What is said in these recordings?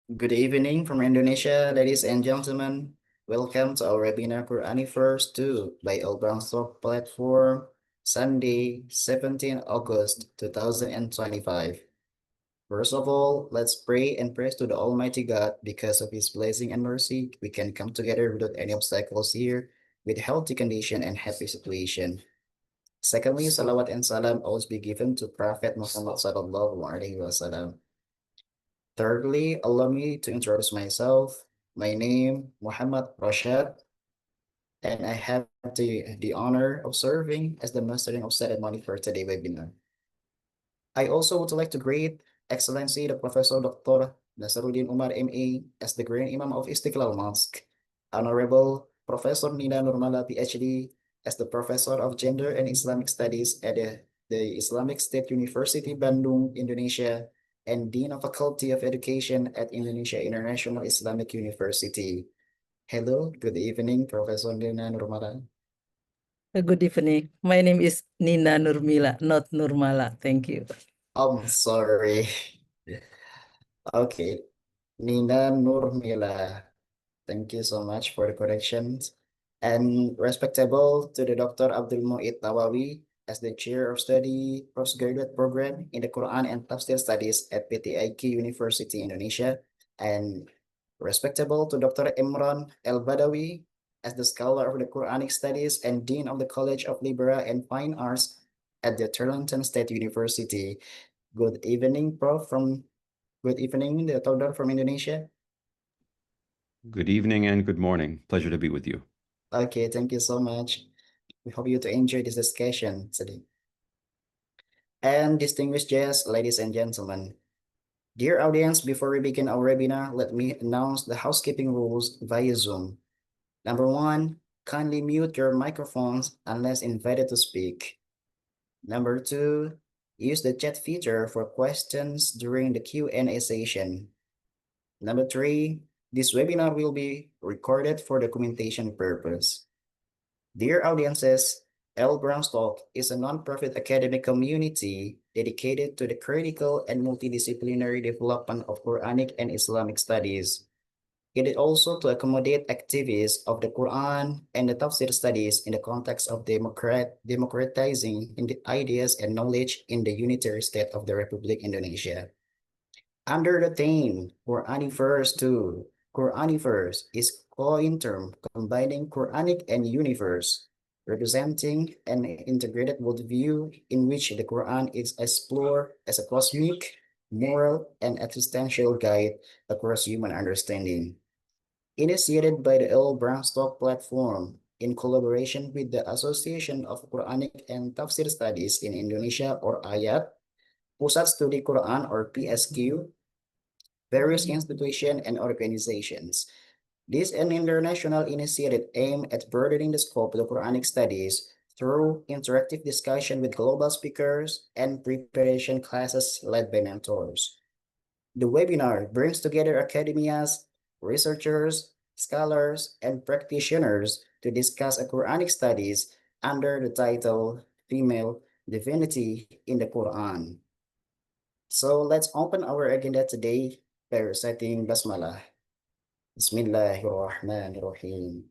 Good evening from Indonesia, ladies and gentlemen. Welcome to our webinar QUR'AN First 2 by El-Badawi platform, Sunday, 17 August 2025. First of all, let's pray and praise to the Almighty God because of His blessing and mercy. We can come together without any obstacles here, with healthy condition and happy situation. Secondly, salawat and salam always be given to Prophet Muhammad sallallahu alaihi wasallam. Thirdly, allow me to introduce myself. My name, Muhammad Rashad, and I have the honor of serving as the mastering of ceremony for today's webinar. I also would like to greet Excellency the Professor Dr. Nasaruddin Umar MA as the Grand Imam of Istiqlal Mosque, Honorable Professor Nina Nurmala PhD as the Professor of Gender and Islamic Studies at the Islamic State University Bandung, Indonesia, and Dean of Faculty of Education at Indonesia International Islamic University. Hello, good evening, Professor Nina Nurmala. Good evening. My name is Nina Nurmila, not Nurmala. Thank you. I'm sorry. Okay, Nina Nurmila. Thank you so much for the corrections. And respectable to the Dr. Abdul Mu'id Tawawi as the Chair of Study Postgraduate Program in the Quran and Tafsir Studies at PTIQ University Indonesia. And respectable to Dr. Emran El-Badawi as the Scholar of the Quranic Studies and Dean of the College of Liberal and Fine Arts at the Turlington State University. Good evening, Prof. Good evening, the Doctor from Indonesia. Good evening and good morning. Pleasure to be with you. Okay, thank you so much. We hope you to enjoy this discussion today. And distinguished guests, ladies and gentlemen, dear audience, before we begin our webinar, let me announce the housekeeping rules via Zoom. Number one, kindly mute your microphones unless invited to speak. Number two, use the chat feature for questions during the Q&A session. Number three, this webinar will be recorded for documentation purpose. Dear audiences, El-Badawi Talk is a non-profit academic community dedicated to the critical and multidisciplinary development of Quranic and Islamic studies. It is also to accommodate activists of the Quran and the Tafsir studies in the context of democratizing in the ideas and knowledge in the unitary state of the Republic Indonesia. Under the theme Qur'aniverse 2, Qur'aniverse is coin term combining Quranic and universe, representing an integrated worldview in which the Quran is explored as a cosmic, moral, and existential guide across human understanding. Initiated by the El-Badawi Talk platform in collaboration with the Association of Quranic and Tafsir Studies in Indonesia or AYAT, Pusat Studi Quran or PSQ, various institutions and organizations. This is an international initiative aimed at broadening the scope of the Quranic studies through interactive discussion with global speakers and preparation classes led by mentors. The webinar brings together academias, researchers, scholars, and practitioners to discuss Quranic studies under the title Female Divinity in the Quran. So let's open our agenda today by reciting Basmalah. Bismillahirrahmanirrahim.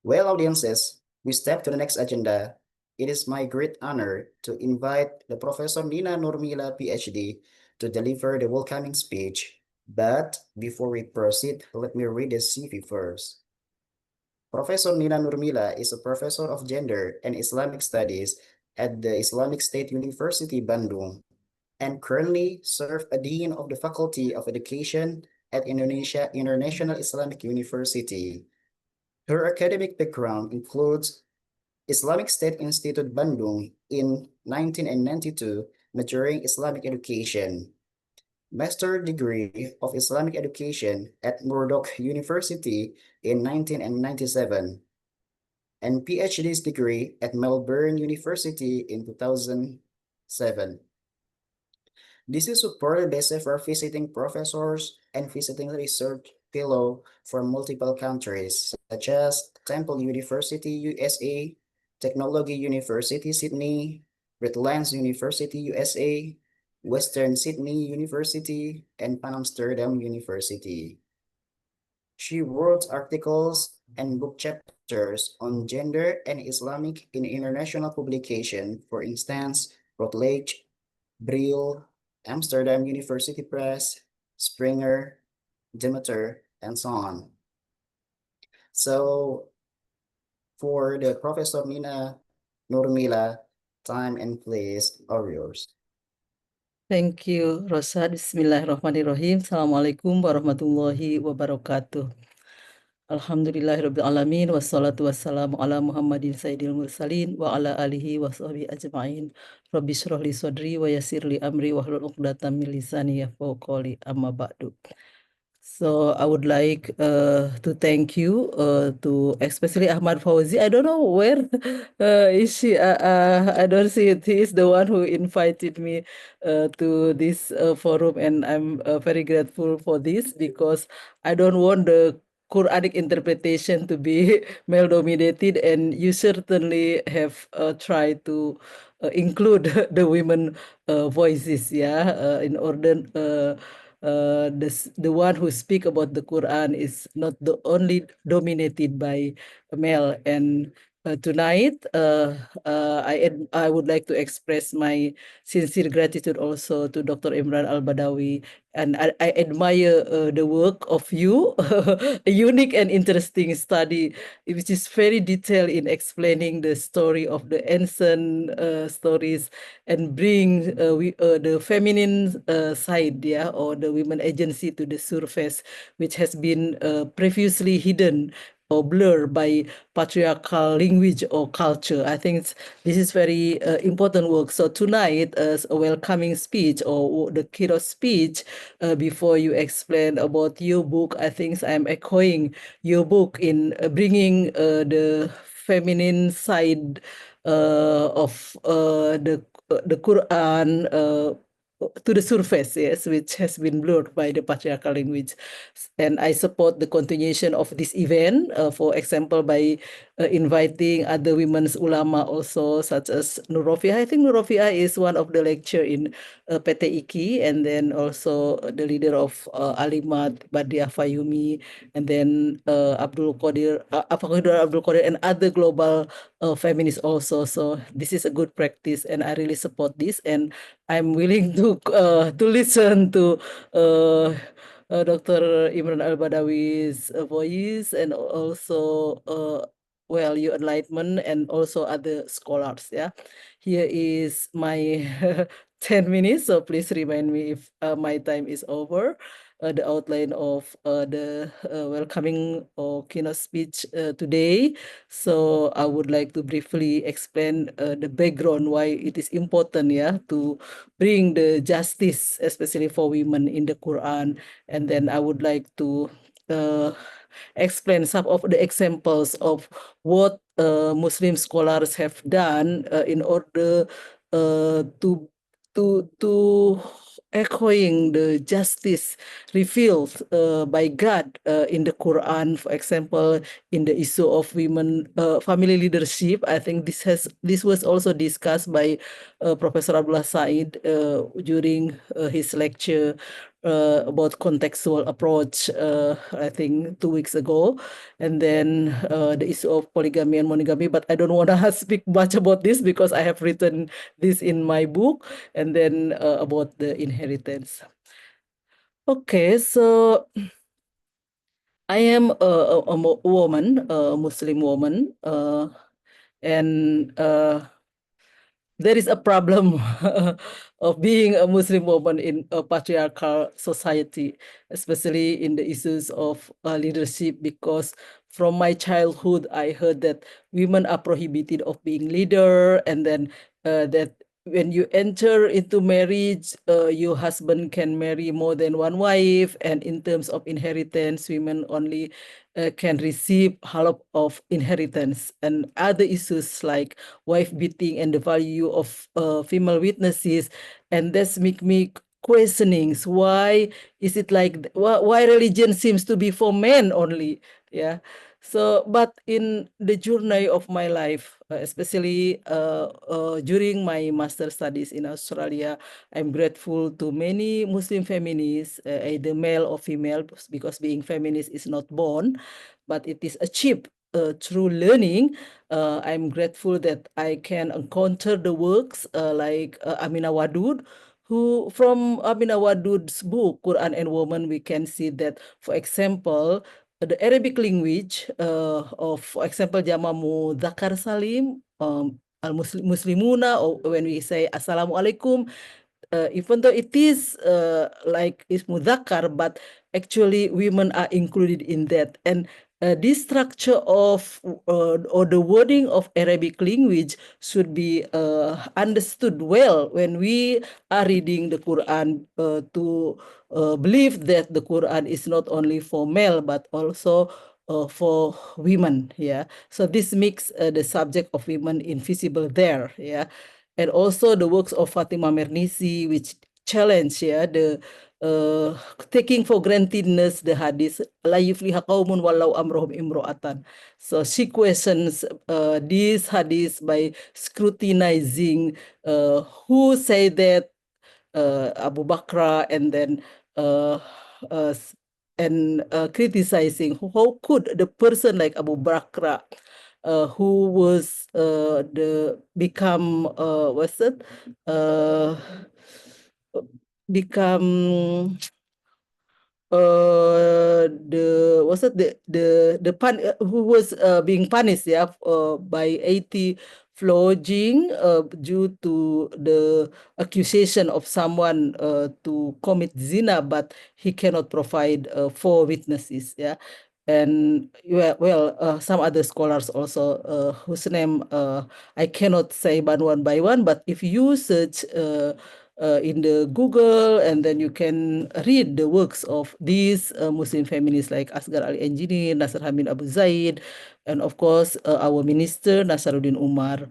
Well, audiences, we step to the next agenda. It is my great honor to invite the Professor Nina Nurmila, PhD, to deliver the welcoming speech. But before we proceed, let me read the CV first. Professor Nina Nurmila is a professor of gender and Islamic studies at the Islamic State University, Bandung, and currently serves as Dean of the Faculty of Education at Indonesia International Islamic University. Her academic background includes Islamic State Institute Bandung in 1992, majoring Islamic education, master degree of Islamic education at Murdoch University in 1997, and PhD's degree at Melbourne University in 2007. This is supported by several visiting professors and visiting research fellow from multiple countries, such as Temple University, USA, Technology University, Sydney, Redlands University, USA, Western Sydney University, and Pan Amsterdam University. She wrote articles and book chapters on gender and Islamic in international publication, for instance, Routledge, Brill, Amsterdam University Press, Springer, Demeter, and so on. So for the Professor Nina Nurmila, time and place are yours. Thank you, Rosa. Bismillahirrahmanirrahim. Assalamualaikum warahmatullahi wabarakatuh. Alhamdulillahirabbil alamin wassalatu wassalamu ala Muhammadin sayyidil mursalin wa ala alihi wa sahbihi ajma'in. Rabbi shrah li sadri wa yassir li amri wahlul 'uqdatam min lisani yafqahu qawli, amma ba'du. So I would like to thank you to especially Ahmad Fauzi. I don't know where is she. I don't see it. He is the one who invited me to this forum, and I'm very grateful for this because I don't want the Quranic interpretation to be male dominated, and you certainly have tried to include the women voices, in order the one who speak about the Quran is not the only dominated by a male. And tonight I would like to express my sincere gratitude also to Dr. Emran Al-Badawi, and I admire the work of you, a unique and interesting study which is very detailed in explaining the story of the ancient stories and bring the feminine side, or the women agency to the surface, which has been previously hidden or blurred by patriarchal language or culture. I think this is very important work. So tonight, as a welcoming speech or the keynote speech, before you explain about your book, I think I'm echoing your book in bringing the feminine side of the Quran to the surface, yes, which has been blurred by the patriarchal language. And I support the continuation of this event, for example, by inviting other women's ulama also, such as Nurofia. I think Nurofia is one of the lecture in PT IKI, and then also the leader of Alimat, Badia Fayumi, and then Abdul Qadir, Abdul Qadir, and other global feminists also. So this is a good practice, and I really support this, and I'm willing to listen to Dr. Imran Al-Badawi's voice, and also your enlightenment, and also other scholars. Yeah, here is my 10 minutes. So please remind me if my time is over. The outline of the welcoming or keynote speech today. So I would like to briefly explain the background why it is important, to bring the justice, especially for women in the Quran. And then I would like to explain some of the examples of what Muslim scholars have done in order to echoing the justice revealed by God in the Quran. For example, in the issue of women family leadership, I think this was also discussed by Professor Abdullah Said during his lecture about contextual approach, I think 2 weeks ago. And then the issue of polygamy and monogamy, but I don't want to speak much about this because I have written this in my book. And then about the inheritance. Okay, so I am a woman, a Muslim woman, and there is a problem of being a Muslim woman in a patriarchal society, especially in the issues of leadership, because from my childhood, I heard that women are prohibited of being leader, and then that when you enter into marriage, your husband can marry more than one wife, and in terms of inheritance, women only can receive half of inheritance, and other issues like wife beating and the value of female witnesses. And that's make me questioning why is it like why religion seems to be for men only. Yeah, So, but in the journey of my life, especially during my master studies in Australia, I'm grateful to many Muslim feminists, either male or female, because being feminist is not born, but it is achieved through learning. I'm grateful that I can encounter the works like Amina Wadud, who from Amina Wadud's book, Quran and Woman, we can see that, for example, the Arabic language of, for example, Jamamu Zakar Salim, Muslimuna, or when we say Assalamualaikum, even though it is like it's mudzakkar, but actually women are included in that. And this structure of or the wording of Arabic language should be understood well when we are reading the Quran, to believe that the Quran is not only for male but also for women. Yeah, so this makes the subject of women invisible there. Yeah, and also the works of Fatima Mernisi, which challenge the taking for grantedness the hadith la yufliha qaumun walau amrohum imro'atan. So she questions this hadith by scrutinizing who say that Abu Bakr, and then uh, uh, criticizing how could the person like Abu Bakr, who was the become what's it become the what's that who was being punished by 80 flogging due to the accusation of someone to commit zina, but he cannot provide 4 witnesses. And some other scholars also whose name I cannot say one by one, but if you search in the Google, and then you can read the works of these Muslim feminists like Asghar Ali Engineer, Nasser Hamid Abu Zaid, and of course our minister Nasaruddin Umar,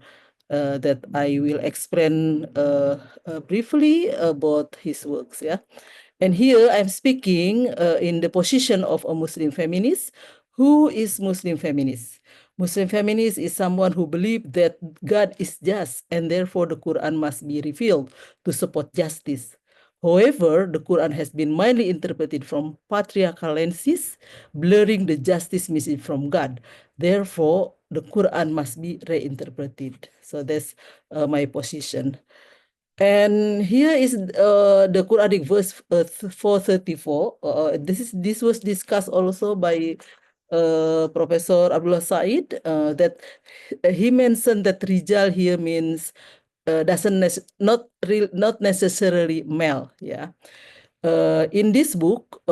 that I will explain briefly about his works. And here I'm speaking in the position of a Muslim feminist. Who is Muslim feminist? Muslim feminist is someone who believes that God is just, and therefore the Quran must be revealed to support justice. However, the Quran has been mildly interpreted from patriarchal lenses, blurring the justice message from God. Therefore, the Quran must be reinterpreted. So that's my position. And here is the Quranic verse 434. This was discussed also by Professor Abdullah Said, that he mentioned that rijal here means not necessarily male. In this book,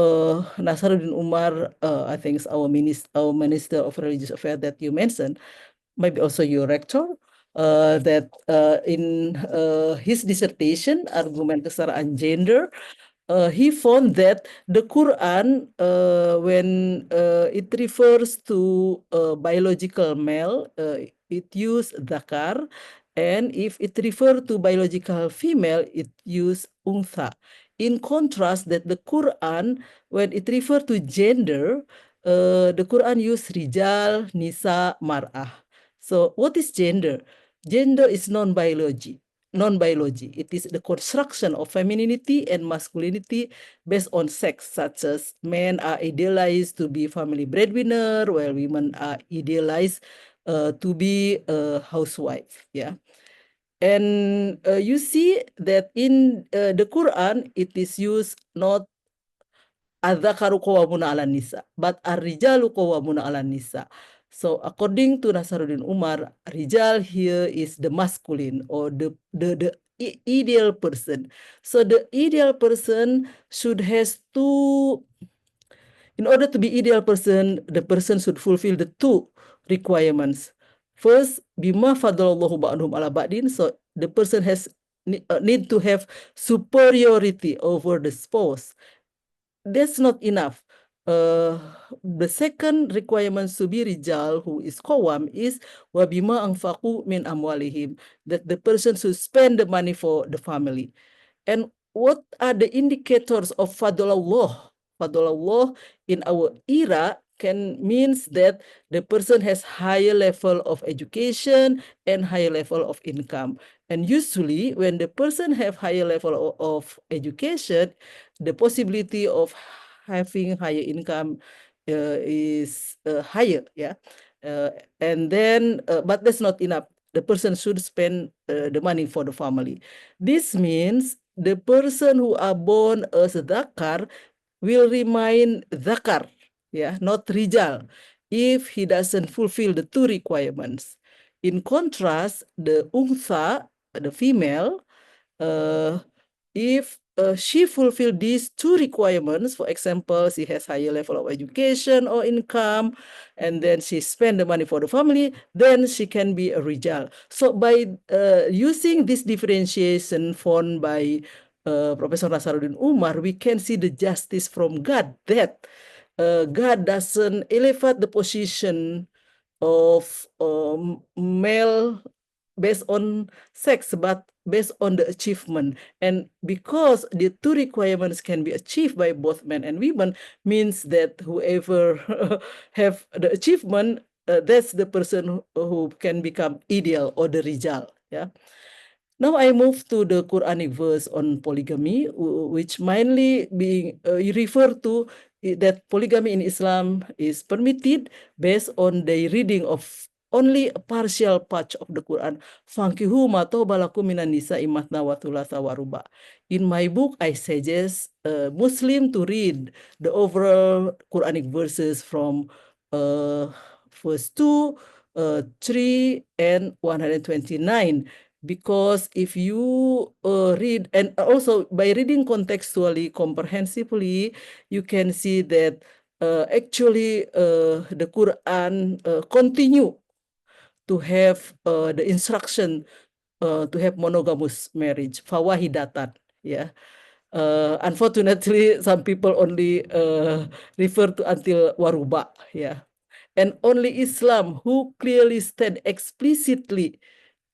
Nasaruddin Umar, I think is our minister of religious affairs that you mentioned, maybe also your rector, that in his dissertation, Argumen Kesetaraan Gender, he found that the Quran, when it refers to biological male, it use zakar, and if it refers to biological female, it use untha. In contrast, that the Quran, when it refers to gender, the Quran use rijal, nisa, mar'ah. So what is gender? Gender is non-biology. It is the construction of femininity and masculinity based on sex, such as men are idealized to be family breadwinner, while women are idealized to be a housewife. And you see that in the Quran, it is used not adzakaru qawwamuna 'alan nisa, but ar-rijalu qawwamuna 'alan nisa. So according to Nasaruddin Umar, rijal here is the masculine, or the ideal person. So the ideal person should has two. In order to be ideal person, the person should fulfill the 2 requirements. First, bima fadalallahu ba'dhum ala ba'din. So the person has need to have superiority over the spouse. That's not enough. The second requirement to be rijal, who is qawam, is wabima anfaqu min amwalihim, that the person should spend the money for the family. And what are the indicators of fadlallah? Fadlallah in our era can means that the person has higher level of education and higher level of income. And usually when the person have higher level of education, the possibility of having higher income is higher, yeah. And then, but that's not enough. The person should spend the money for the family. This means the person who are born as a Dhakar will remain Dhakar, yeah, not Rijal, if he doesn't fulfill the two requirements. In contrast, the Untha, the female, if she fulfill these two requirements, for example, she has higher level of education or income, and then she spend the money for the family, then she can be a rijal. So by using this differentiation formed by Professor Nasaruddin Umar, we can see the justice from God that God doesn't elevate the position of male based on sex, but based on the achievement. And because the two requirements can be achieved by both men and women, means that whoever have the achievement, that's the person who can become ideal or the rijal. Yeah. Now I move to the Quranic verse on polygamy, which mainly being refer to that polygamy in Islam is permitted based on the reading of only a partial part of the Quran. Fankihu ma taba lakum minan nisa'i mathna wa thulatha wa ruba. In my book, I suggest Muslim to read the overall Quranic verses from verse 2, 3, and 129. Because if you read, and also by reading contextually, comprehensively, you can see that actually the Quran continue to have the instruction to have monogamous marriage, fawahidatan, yeah. Unfortunately, some people only refer to until waruba, yeah. And only Islam who clearly state explicitly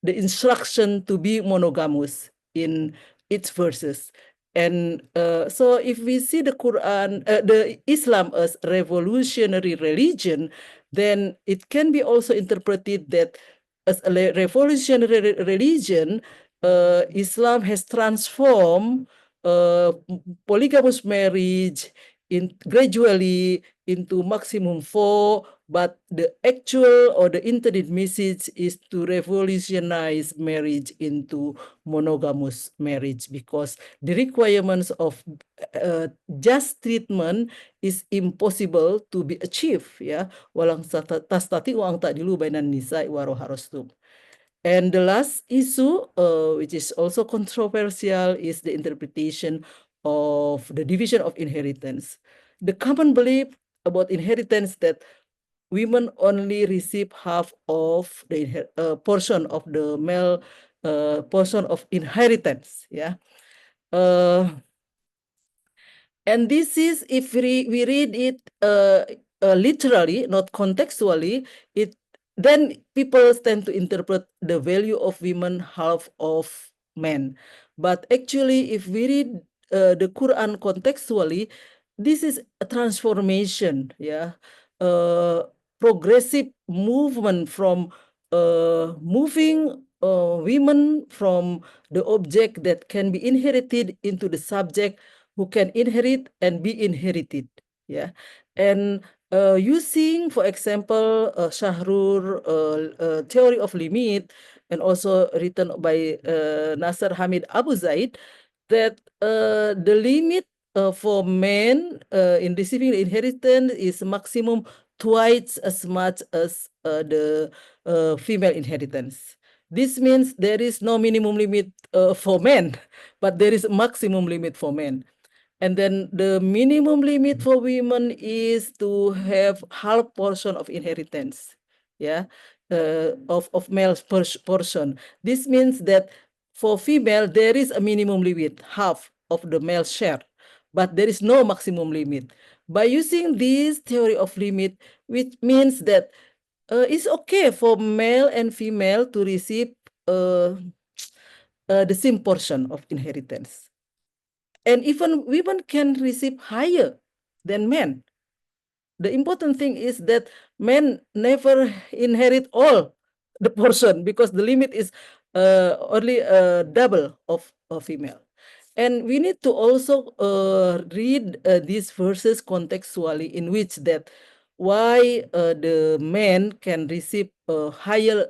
the instruction to be monogamous in its verses. And so if we see the Quran, the Islam as revolutionary religion, then it can be also interpreted that as a revolutionary religion, Islam has transformed polygamous marriage gradually into maximum 4, but the actual or the intended message is to revolutionize marriage into monogamous marriage, because the requirements of just treatment is impossible to be achieved, ya. Walang tastati'u ang ta'dilu bainan nisa'i wa harastum. And the last issue, which is also controversial, is the interpretation of the division of inheritance. The common belief about inheritance that women only receive half of the portion of the male portion of inheritance. Yeah. And this is, if we read it literally, not contextually, then people tend to interpret the value of women half of men. But actually, if we read the Quran contextually, this is a transformation, yeah, progressive movement from moving women from the object that can be inherited into the subject who can inherit and be inherited, yeah. And using, for example, Shahrur theory of limit, and also written by Nasser Hamid Abu Zaid, that the limit for men in receiving the inheritance is maximum twice as much as the female inheritance. This means there is no minimum limit for men, but there is a maximum limit for men. And then the minimum limit for women is to have half portion of inheritance, yeah, of male portion. This means that for female, there is a minimum limit, half of the male share, but there is no maximum limit. By using this theory of limit, which means that it's okay for male and female to receive the same portion of inheritance. And even women can receive higher than men. the important thing is that men never inherit all the portion, because the limit is only double of a female. And we need to also read these verses contextually, in which that why the men can receive a higher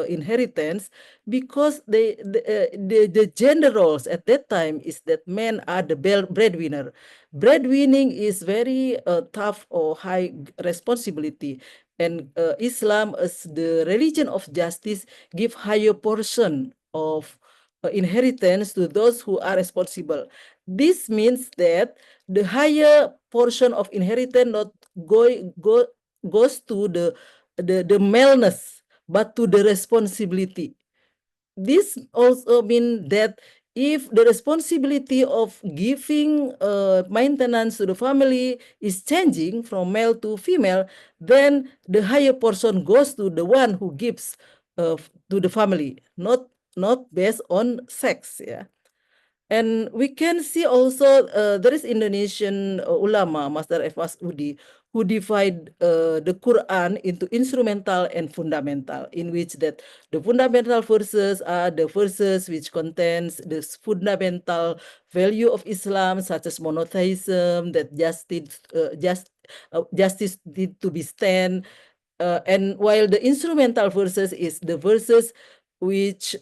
inheritance, because the gender roles at that time is that men are the breadwinner. Breadwinning is very tough or high responsibility, and Islam, as the religion of justice, give higher portion of inheritance to those who are responsible. This means that the higher portion of inheritance not goes to the maleness, but to the responsibility. This also means that if the responsibility of giving maintenance to the family is changing from male to female, then the higher portion goes to the one who gives to the family, not based on sex. Yeah. And we can see also there is Indonesian ulama, Master F. Masudi, who divide the Quran into instrumental and fundamental, in which that the fundamental verses are the verses which contains the fundamental value of Islam, such as monotheism, that justice need to be stand. And while the instrumental verses is the verses which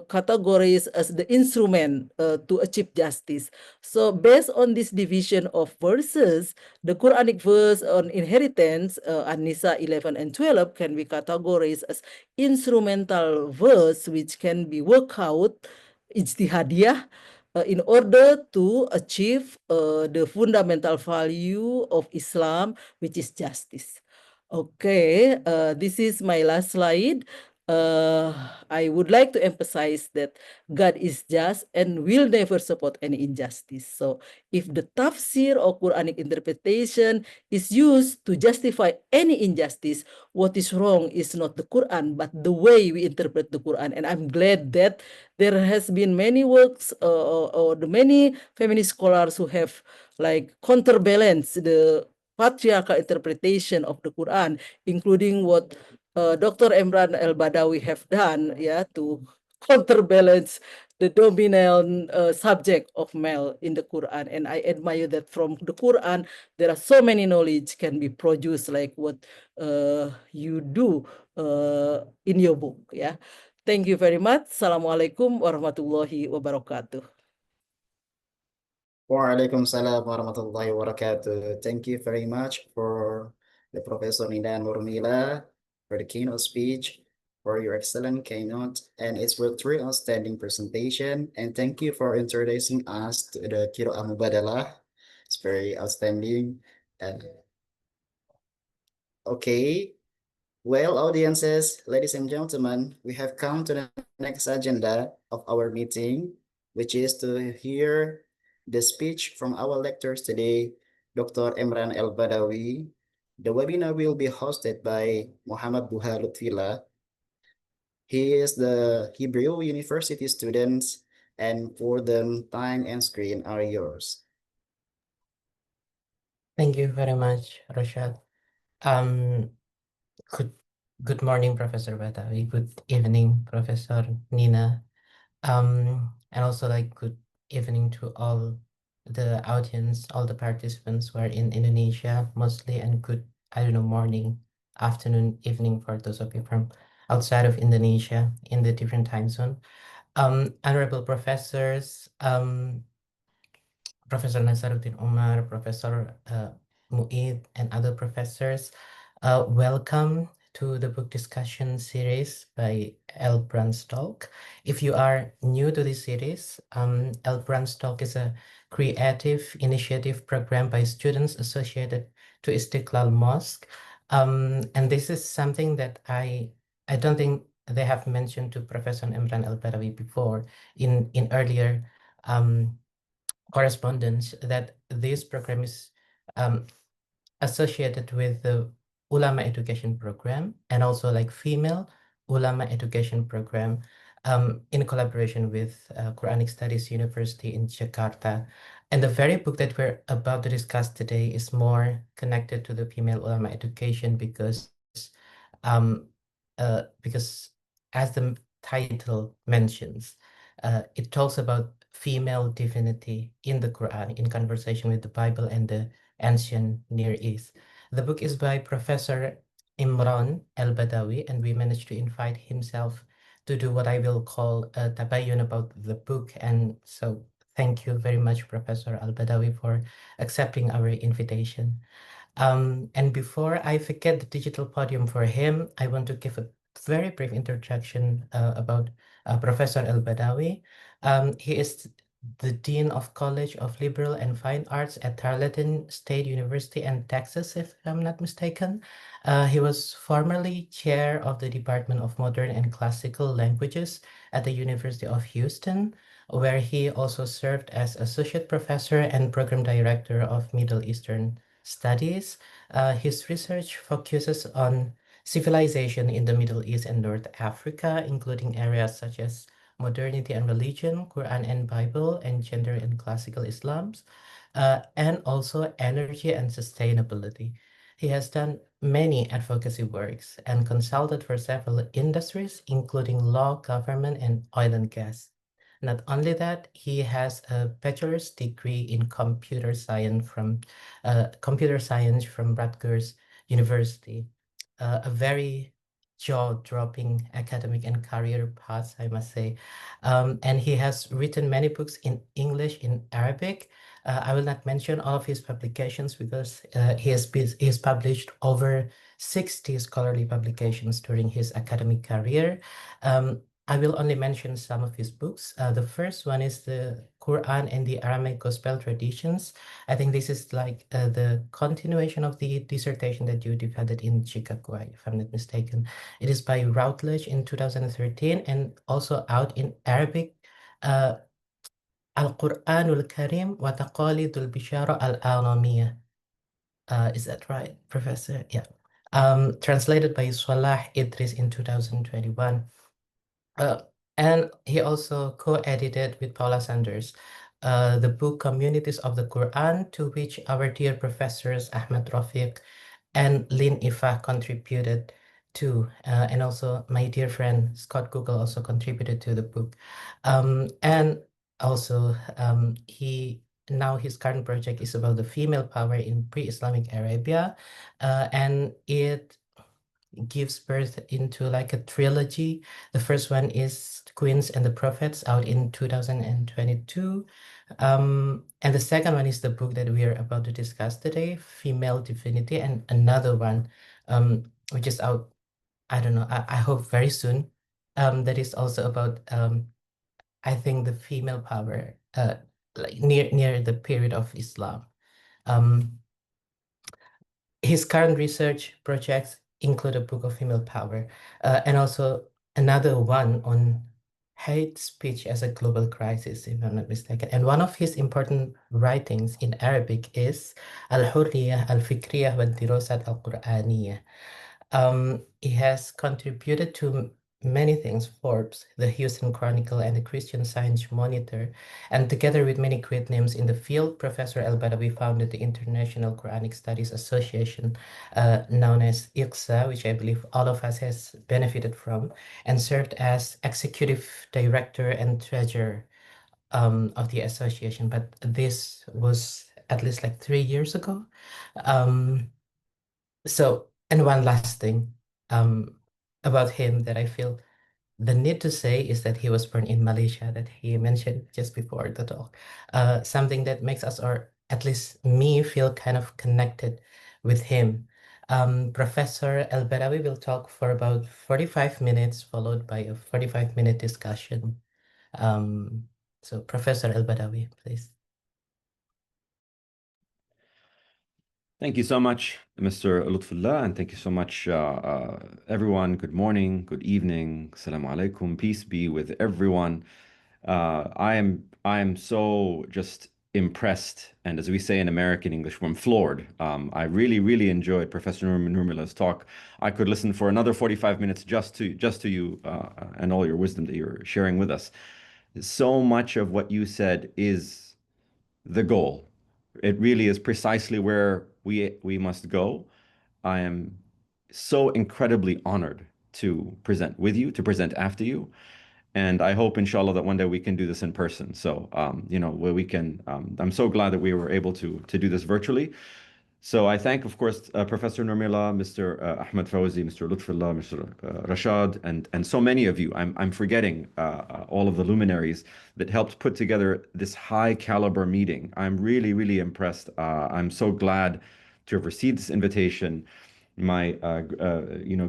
categories as the instrument to achieve justice. So based on this division of verses, the Quranic verse on inheritance, An-Nisa 11 and 12, can be categorized as instrumental verse, which can be worked out ijtihadiyah in order to achieve the fundamental value of Islam, which is justice. Okay, this is my last slide. I would like to emphasize that God is just and will never support any injustice. So if the tafsir or Quranic interpretation is used to justify any injustice, what is wrong is not the Quran, but the way we interpret the Quran. And I'm glad that there has been many works or the many feminist scholars who have like counterbalance the patriarchal interpretation of the Quran, including what Dr. Emran El-Badawi have done, yeah, to counterbalance the dominant subject of male in the Quran. And I admire that from the Quran, there are so many knowledge can be produced, like what you do in your book, yeah. Thank you very much. Assalamualaikum warahmatullahi wabarakatuh. Waalaikumsalam warahmatullahi wabarakatuh. Thank you very much for the Professor Nida Nurmila for the keynote speech, for your excellent keynote, and it's a truly outstanding presentation. And thank you for introducing us to the Qur'an Mubadalah. It's very outstanding. And okay, well, audiences, ladies and gentlemen, we have come to the next agenda of our meeting, which is to hear the speech from our lectors today, Dr. Emran El-Badawi. The webinar will be hosted by Muhammad Buha Lutfila. He is the Hebrew University student, and for them, time and screen are yours. Thank you very much, Rashad. Good morning, Professor Badawi. Good evening, Professor Nina. And also good evening to all the audience, all the participants who are in Indonesia mostly, and good, morning, afternoon, evening for those of you from outside of Indonesia in the different time zone. Honorable professors, Professor Nasaruddin Umar, Professor Mu'id, and other professors, welcome to the book discussion series by L. Brunstolk. If you are new to this series, L. Brunstolk is a creative initiative program by students associated to Istiqlal Mosque. And this is something that I don't think they have mentioned to Professor Emran El-Badawi before in earlier correspondence, that this program is associated with the Ulama Education Program and also female Ulama Education Program. in collaboration with Quranic Studies University in Jakarta. And the very book that we're about to discuss today is more connected to the female ulama education um, because as the title mentions, it talks about female divinity in the Quran in conversation with the Bible and the ancient Near East. The book is by Professor Emran El-Badawi, and we managed to invite himself to do what I will call a tabayun about the book. And so thank you very much, Professor Al-Badawi, for accepting our invitation. And before I forget the digital podium for him, I want to give a very brief introduction about Professor El-Badawi. He is the Dean of College of Liberal and Fine Arts at Tarleton State University and Texas, if I'm not mistaken. He was formerly chair of the Department of Modern and Classical Languages at the University of Houston, where he also served as associate professor and program director of Middle Eastern Studies. His research focuses on civilization in the Middle East and North Africa, including areas such as modernity and religion, Quran and Bible, and gender and classical Islams, and also energy and sustainability. He has done many advocacy works and consulted for several industries, including law, government, and oil and gas. Not only that, he has a bachelor's degree in computer science from Rutgers University. A very jaw-dropping academic and career path, I must say. And he has written many books in English, in Arabic. I will not mention all of his publications because he has published over 60 scholarly publications during his academic career. I will only mention some of his books. The first one is the Quran and the Aramaic Gospel Traditions. I think this is like the continuation of the dissertation that you defended in Chicago, if I'm not mistaken. It is by Routledge in 2013 and also out in Arabic. Al-Qur'anul Karim wa Taqalidul Bishara al-Alamiyah. Is that right, Professor? Yeah. Translated by Salah Idris in 2021. And he also co-edited with Paula Sanders the book Communities of the Quran, to which our dear professors Ahmed Rafiq and Lynn Ifa contributed to, and also my dear friend Scott Google also contributed to the book. And also now his current project is about the female power in pre-Islamic Arabia, and it gives birth into like a trilogy. The first one is Queens and the Prophets, out in 2022. And the second one is the book that we are about to discuss today, Female Divinity, and another one, which is out, I don't know, I hope very soon, that is also about, I think, the female power, like near the period of Islam. His current research projects include a book of female power, and also another one on hate speech as a global crisis, if I'm not mistaken. And one of his important writings in Arabic is Al-Hurriyah Al-Fikriyah wa Dirasat Al-Qur'aniyah. He has contributed to many things, Forbes, the Houston Chronicle, and the Christian Science Monitor. And together with many great names in the field, Professor El-Badawi founded the International Quranic Studies Association, known as IQSA, which I believe all of us has benefited from, and served as executive director and treasurer of the association. But this was at least like 3 years ago. And one last thing about him that I feel the need to say is that he was born in Malaysia, that he mentioned just before the talk. Something that makes us, or at least me, feel kind of connected with him. Professor El-Badawi will talk for about 45 minutes, followed by a 45-minute discussion. So Professor El-Badawi, please. Thank you so much, Mr. Lutfullah, and thank you so much, everyone. Good morning, good evening, assalamu alaikum, peace be with everyone. I am so just impressed, and as we say in American English, I'm floored. I really, really enjoyed Professor Nurmila's talk. I could listen for another 45 minutes just to you and all your wisdom that you're sharing with us. So much of what you said is the goal. It really is precisely where we must go. I am so incredibly honored to present with you, to present after you. And I hope, inshallah, that one day we can do this in person. So, where we can, I'm so glad that we were able to do this virtually. So I thank, of course, Professor Nurmila, Mr. Ahmed Fawzi, Mr. Lutfullah, Mr. Rashad, and so many of you. I'm forgetting all of the luminaries that helped put together this high caliber meeting. I'm really, really impressed. I'm so glad to have received this invitation. My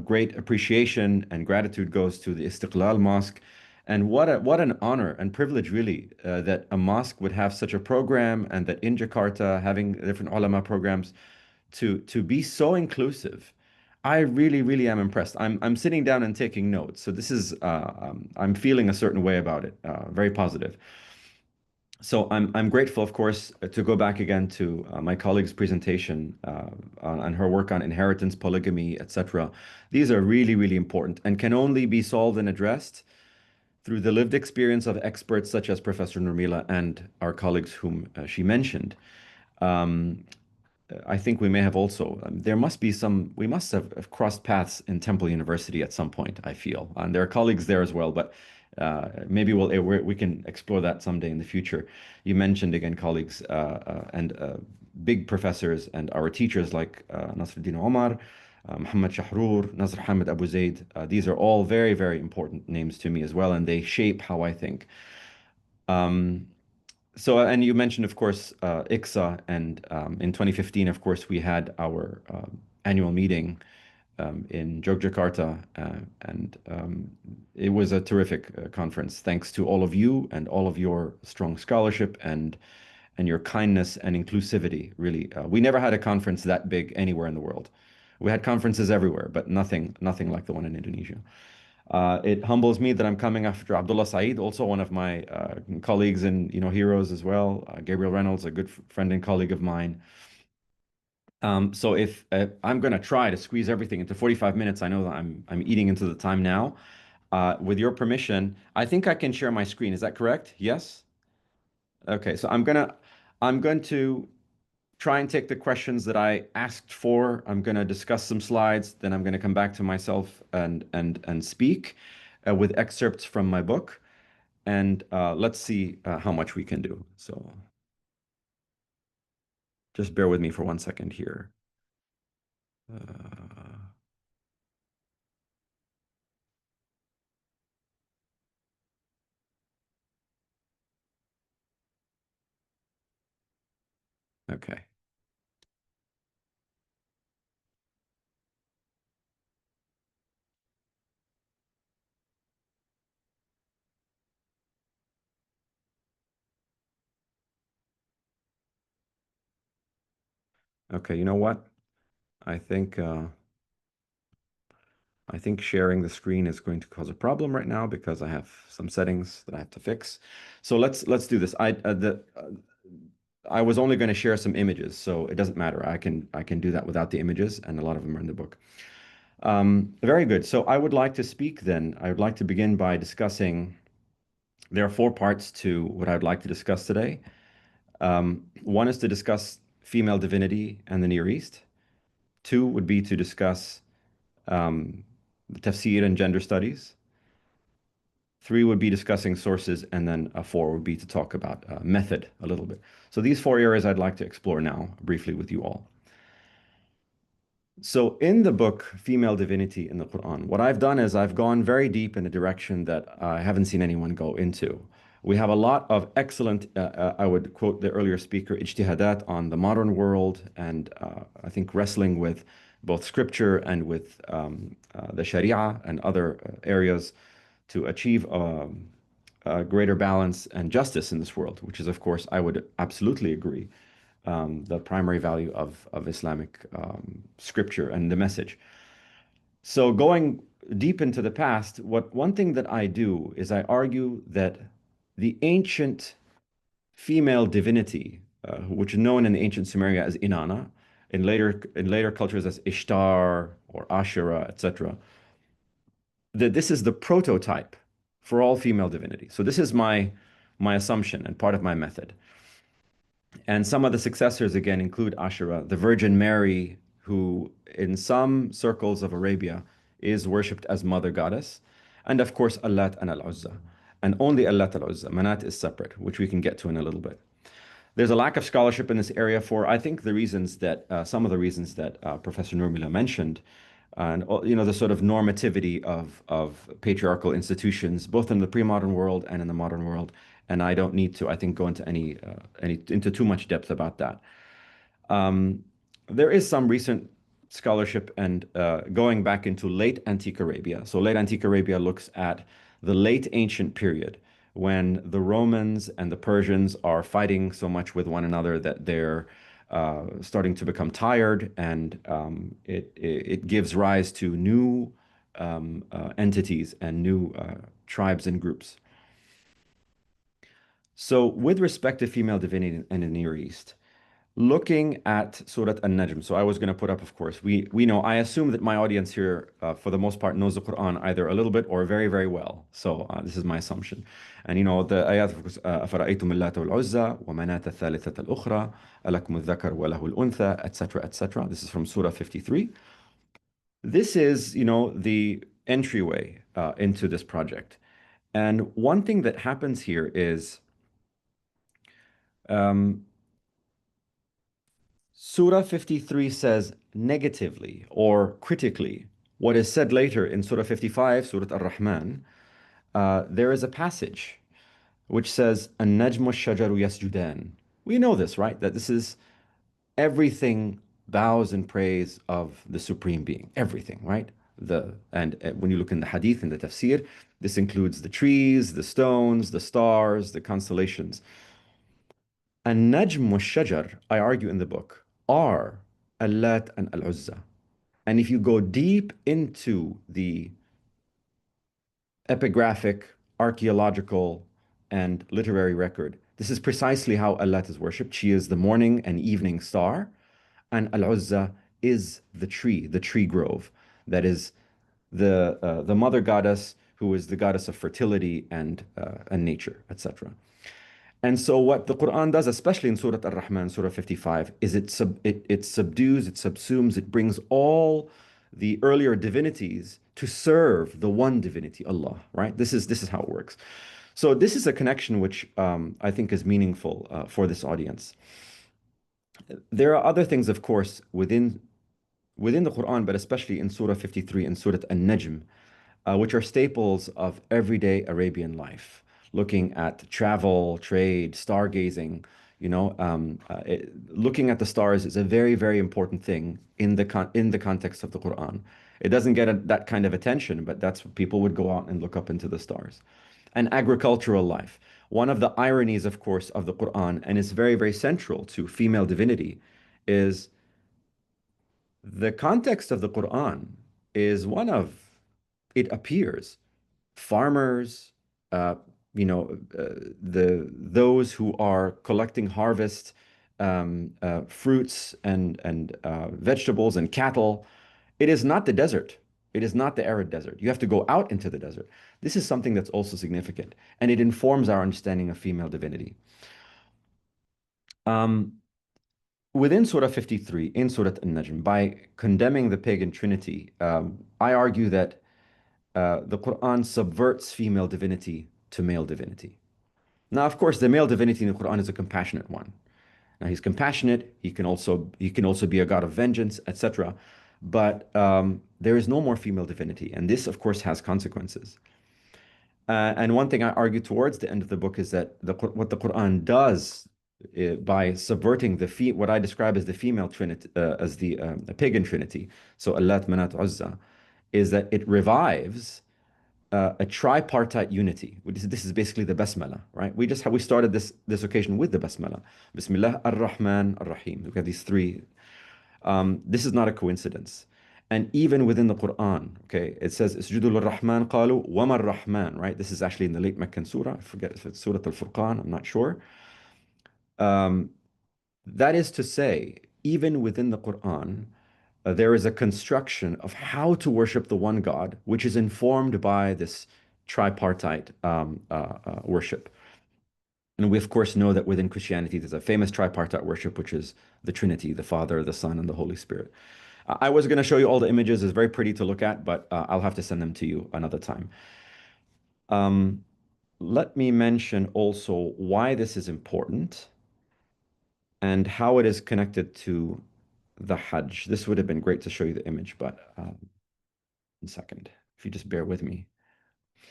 great appreciation and gratitude goes to the Istiqlal Mosque. And what an honor and privilege, really, that a mosque would have such a program, and that in Jakarta, having different ulama programs, to be so inclusive. I really, really am impressed. I'm sitting down and taking notes. So this is I'm feeling a certain way about it, very positive. So I'm grateful, of course, to go back again to my colleague's presentation on her work on inheritance, polygamy, etc. These are really, really important and can only be solved and addressed through the lived experience of experts such as Professor Nurmila and our colleagues whom she mentioned. I think we may have also, we must have crossed paths in Temple University at some point, I feel. And there are colleagues there as well, but maybe we can explore that someday in the future. You mentioned again colleagues and big professors and our teachers like Nasruddin Omar, Muhammad Shahrour, Nazr Hamid Abu Zaid. These are all very, very important names to me as well, and they shape how I think. And you mentioned, of course, ICSA, and in 2015, of course, we had our annual meeting in Yogyakarta, and it was a terrific conference. Thanks to all of you and all of your strong scholarship and your kindness and inclusivity. Really, we never had a conference that big anywhere in the world. We had conferences everywhere, but nothing like the one in Indonesia. It humbles me that I'm coming after Abdullah Saeed, also one of my colleagues and heroes as well. Gabriel Reynolds, a good friend and colleague of mine. So if I'm going to try to squeeze everything into 45 minutes, I know that I'm eating into the time now. With your permission, I think I can share my screen. Is that correct? Yes? Okay, so I'm going to try and take the questions that I asked for. I'm going to discuss some slides, then I'm going to come back to myself and speak with excerpts from my book, and let's see how much we can do. So just bear with me for 1 second here. Okay. Okay, you know what? I think sharing the screen is going to cause a problem right now because I have some settings that I have to fix. So let's do this. I was only going to share some images, so it doesn't matter. I can do that without the images, and a lot of them are in the book. Very good. So I would like to speak then. I would like to begin by discussing. There are 4 parts to what I'd like to discuss today. One is to discuss female divinity and the Near East. 2 would be to discuss the tafsir and gender studies. 3 would be discussing sources, and then 4 would be to talk about method a little bit. So these 4 areas I'd like to explore now briefly with you all. So in the book, Female Divinity in the Quran, what I've done is I've gone very deep in a direction that I haven't seen anyone go into. We have a lot of excellent, I would quote the earlier speaker, ijtihadat on the modern world, and I think wrestling with both scripture and with the Sharia and other areas to achieve a greater balance and justice in this world, which is, of course, I would absolutely agree, the primary value of Islamic scripture and the message. So going deep into the past, one thing that I do is I argue that the ancient female divinity, which is known in the ancient Sumeria as Inanna, in later cultures as Ishtar or Ashera, etc., that this is the prototype for all female divinity. So this is my assumption and part of my method. And some of the successors again include Ashera, the Virgin Mary, who in some circles of Arabia is worshipped as mother goddess, and of course Allat and Al-Uzza. And only Allat al-Uzza. Manat is separate, which we can get to in a little bit. There's a lack of scholarship in this area for, I think, the reasons that some of the reasons that Professor Nurmila mentioned, and the sort of normativity of patriarchal institutions, both in the pre-modern world and in the modern world. And I don't need to, I think, go into into too much depth about that. There is some recent scholarship and going back into late antique Arabia. So late antique Arabia looks at the late ancient period, when the Romans and the Persians are fighting so much with one another that they're starting to become tired, and it gives rise to new entities and new tribes and groups. So with respect to female divinity in the Near East, looking at Surat An-Najm, so I was going to put up, of course, we know, I assume that my audience here, for the most part, knows the Quran either a little bit or very, very well. So this is my assumption. And the ayat, of course, أَفَرَأَيْتُمُ اللَّاتَ وَالْعُزَّى وَمَنَاةَ الثَّالِثَةَ الْأُخْرَى أَلَكُمُ الذَّكَرُ وَلَهُ الْأُنثَى, etc., etc. This is from Surah 53. This is, the entryway into this project. And one thing that happens here is Surah 53 says negatively or critically what is said later in Surah 55, Surah Ar-Rahman. There is a passage which says, An-Najmu shajaru yasjudan. We know this, right? That this is everything bows in praise of the Supreme Being. Everything, right? And when you look in the Hadith, in the Tafsir, this includes the trees, the stones, the stars, the constellations. An-Najm wa-shajar, I argue in the book, are Allat and Al-Uzza. And if you go deep into the epigraphic, archaeological, and literary record, this is precisely how Allat is worshipped. She is the morning and evening star, and Al-Uzza is the tree grove. That is the mother goddess, who is the goddess of fertility and nature, etc. And so what the Quran does, especially in Surah Ar-Rahman, Surah 55, is it subdues, it subsumes, it brings all the earlier divinities to serve the one divinity, Allah, right? This is how it works. So this is a connection which I think is meaningful for this audience. There are other things, of course, within the Quran, but especially in Surah 53 and Surah An-Najm, which are staples of everyday Arabian life. Looking at travel, trade, stargazing, looking at the stars is a very, very important thing in the context of the Quran. It doesn't get that kind of attention, but that's what people would go out and look up into the stars. And agricultural life. One of the ironies, of course, of the Quran, and it's very, very central to female divinity, is the context of the Quran is one of, it appears, farmers, those who are collecting harvest, fruits and vegetables and cattle. It is not the desert. It is not the arid desert. You have to go out into the desert. This is something that's also significant, and it informs our understanding of female divinity. Within Surah 53, in Surah An-Najm, by condemning the pagan trinity, I argue that the Quran subverts female divinity to male divinity. Now, of course, the male divinity in the Quran is a compassionate one. Now, he's compassionate. He can also be a god of vengeance, etc. But there is no more female divinity, and this, of course, has consequences. And one thing I argue towards the end of the book is that what the Quran does by subverting what I describe as the female trinity, as the pagan trinity, so Allat, Manat, Uzza, is that it revives a tripartite unity. This is basically the Basmala, right? We started this occasion with the Basmala. Bismillah ar-Rahman ar-Rahim. We've got these three. This is not a coincidence. And even within the Quran, okay, it says, Isjudu ar-Rahman qalu wa ar-Rahman, right? This is actually in the late Meccan surah. I forget if it's Surah Al-Furqan, I'm not sure. That is to say, even within the Quran, there is a construction of how to worship the one God, which is informed by this tripartite worship. And we, of course, know that within Christianity, there's a famous tripartite worship, which is the Trinity, the Father, the Son, and the Holy Spirit. I was going to show you all the images. It's very pretty to look at, but I'll have to send them to you another time. Let me mention also why this is important and how it is connected to the Hajj. This would have been great to show you the image, but 1 second, if you just bear with me.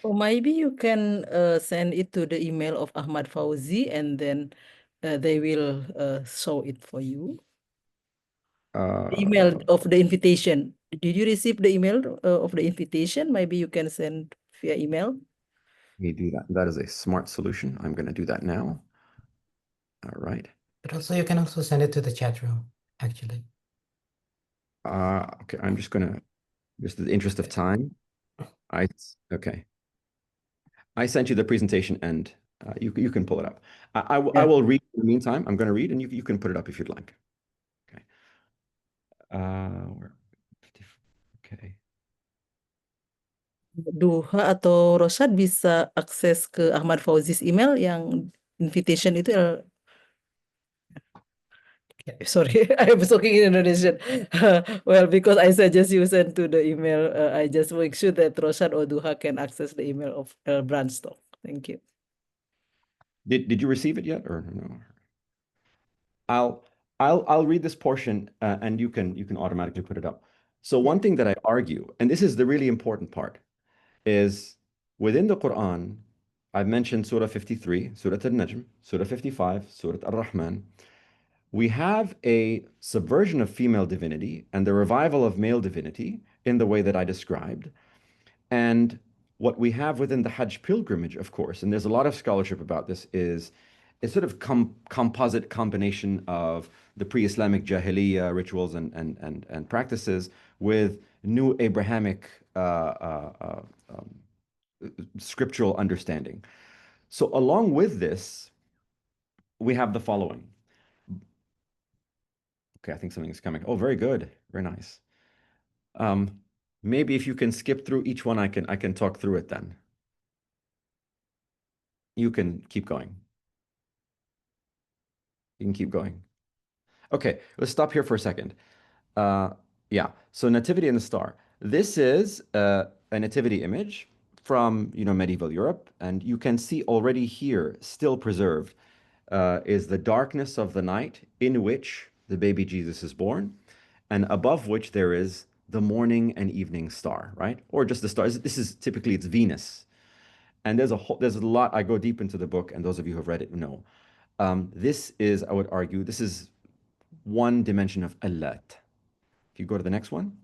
Or maybe you can send it to the email of Ahmad Fauzi, and then they will show it for you. The email of the invitation. Did you receive the email of the invitation? Maybe you can send via email. Let me do that. That is a smart solution. I'm going to do that now. All right. But also you can also send it to the chat room, actually. Okay, I'm just going to, just in the interest of time, okay. I sent you the presentation and you can pull it up. I will read in the meantime. I'm going to read and you can put it up if you'd like. Okay. Okay. Duha atau Rosyad bisa akses ke Ahmad Fauzi's email yang invitation itu. Sorry, I was talking in Indonesian. Well, because I suggest you send to the email, I just make sure that Rosyad or Duha can access the email of Brandstock. Thank you. Did you receive it yet or no? I'll read this portion and you can automatically put it up. So one thing that I argue, and this is the really important part, is within the Quran, I've mentioned Surah 53, Surah Al-Najm, Surah 55, Surah Al-Rahman. We have a subversion of female divinity and the revival of male divinity in the way that I described. And what we have within the Hajj pilgrimage, of course, and there's a lot of scholarship about this, is a sort of composite combination of the pre-Islamic Jahiliyyah rituals and practices with new Abrahamic scriptural understanding. So along with this, we have the following. Okay, I think something is coming. Oh, very good. Very nice. Maybe if you can skip through each one, I can talk through it then. You can keep going. You can keep going. Okay, let's stop here for a second. Yeah, so Nativity in the Star. This is a nativity image from medieval Europe, and you can see already here, still preserved, is the darkness of the night in which the baby Jesus is born, and above which there is the morning and evening star, right? Or just the stars. This is typically it's Venus, and there's a lot. I go deep into the book, and those of you who have read it know. This is, I would argue, this is one dimension of Allat. If you go to the next one.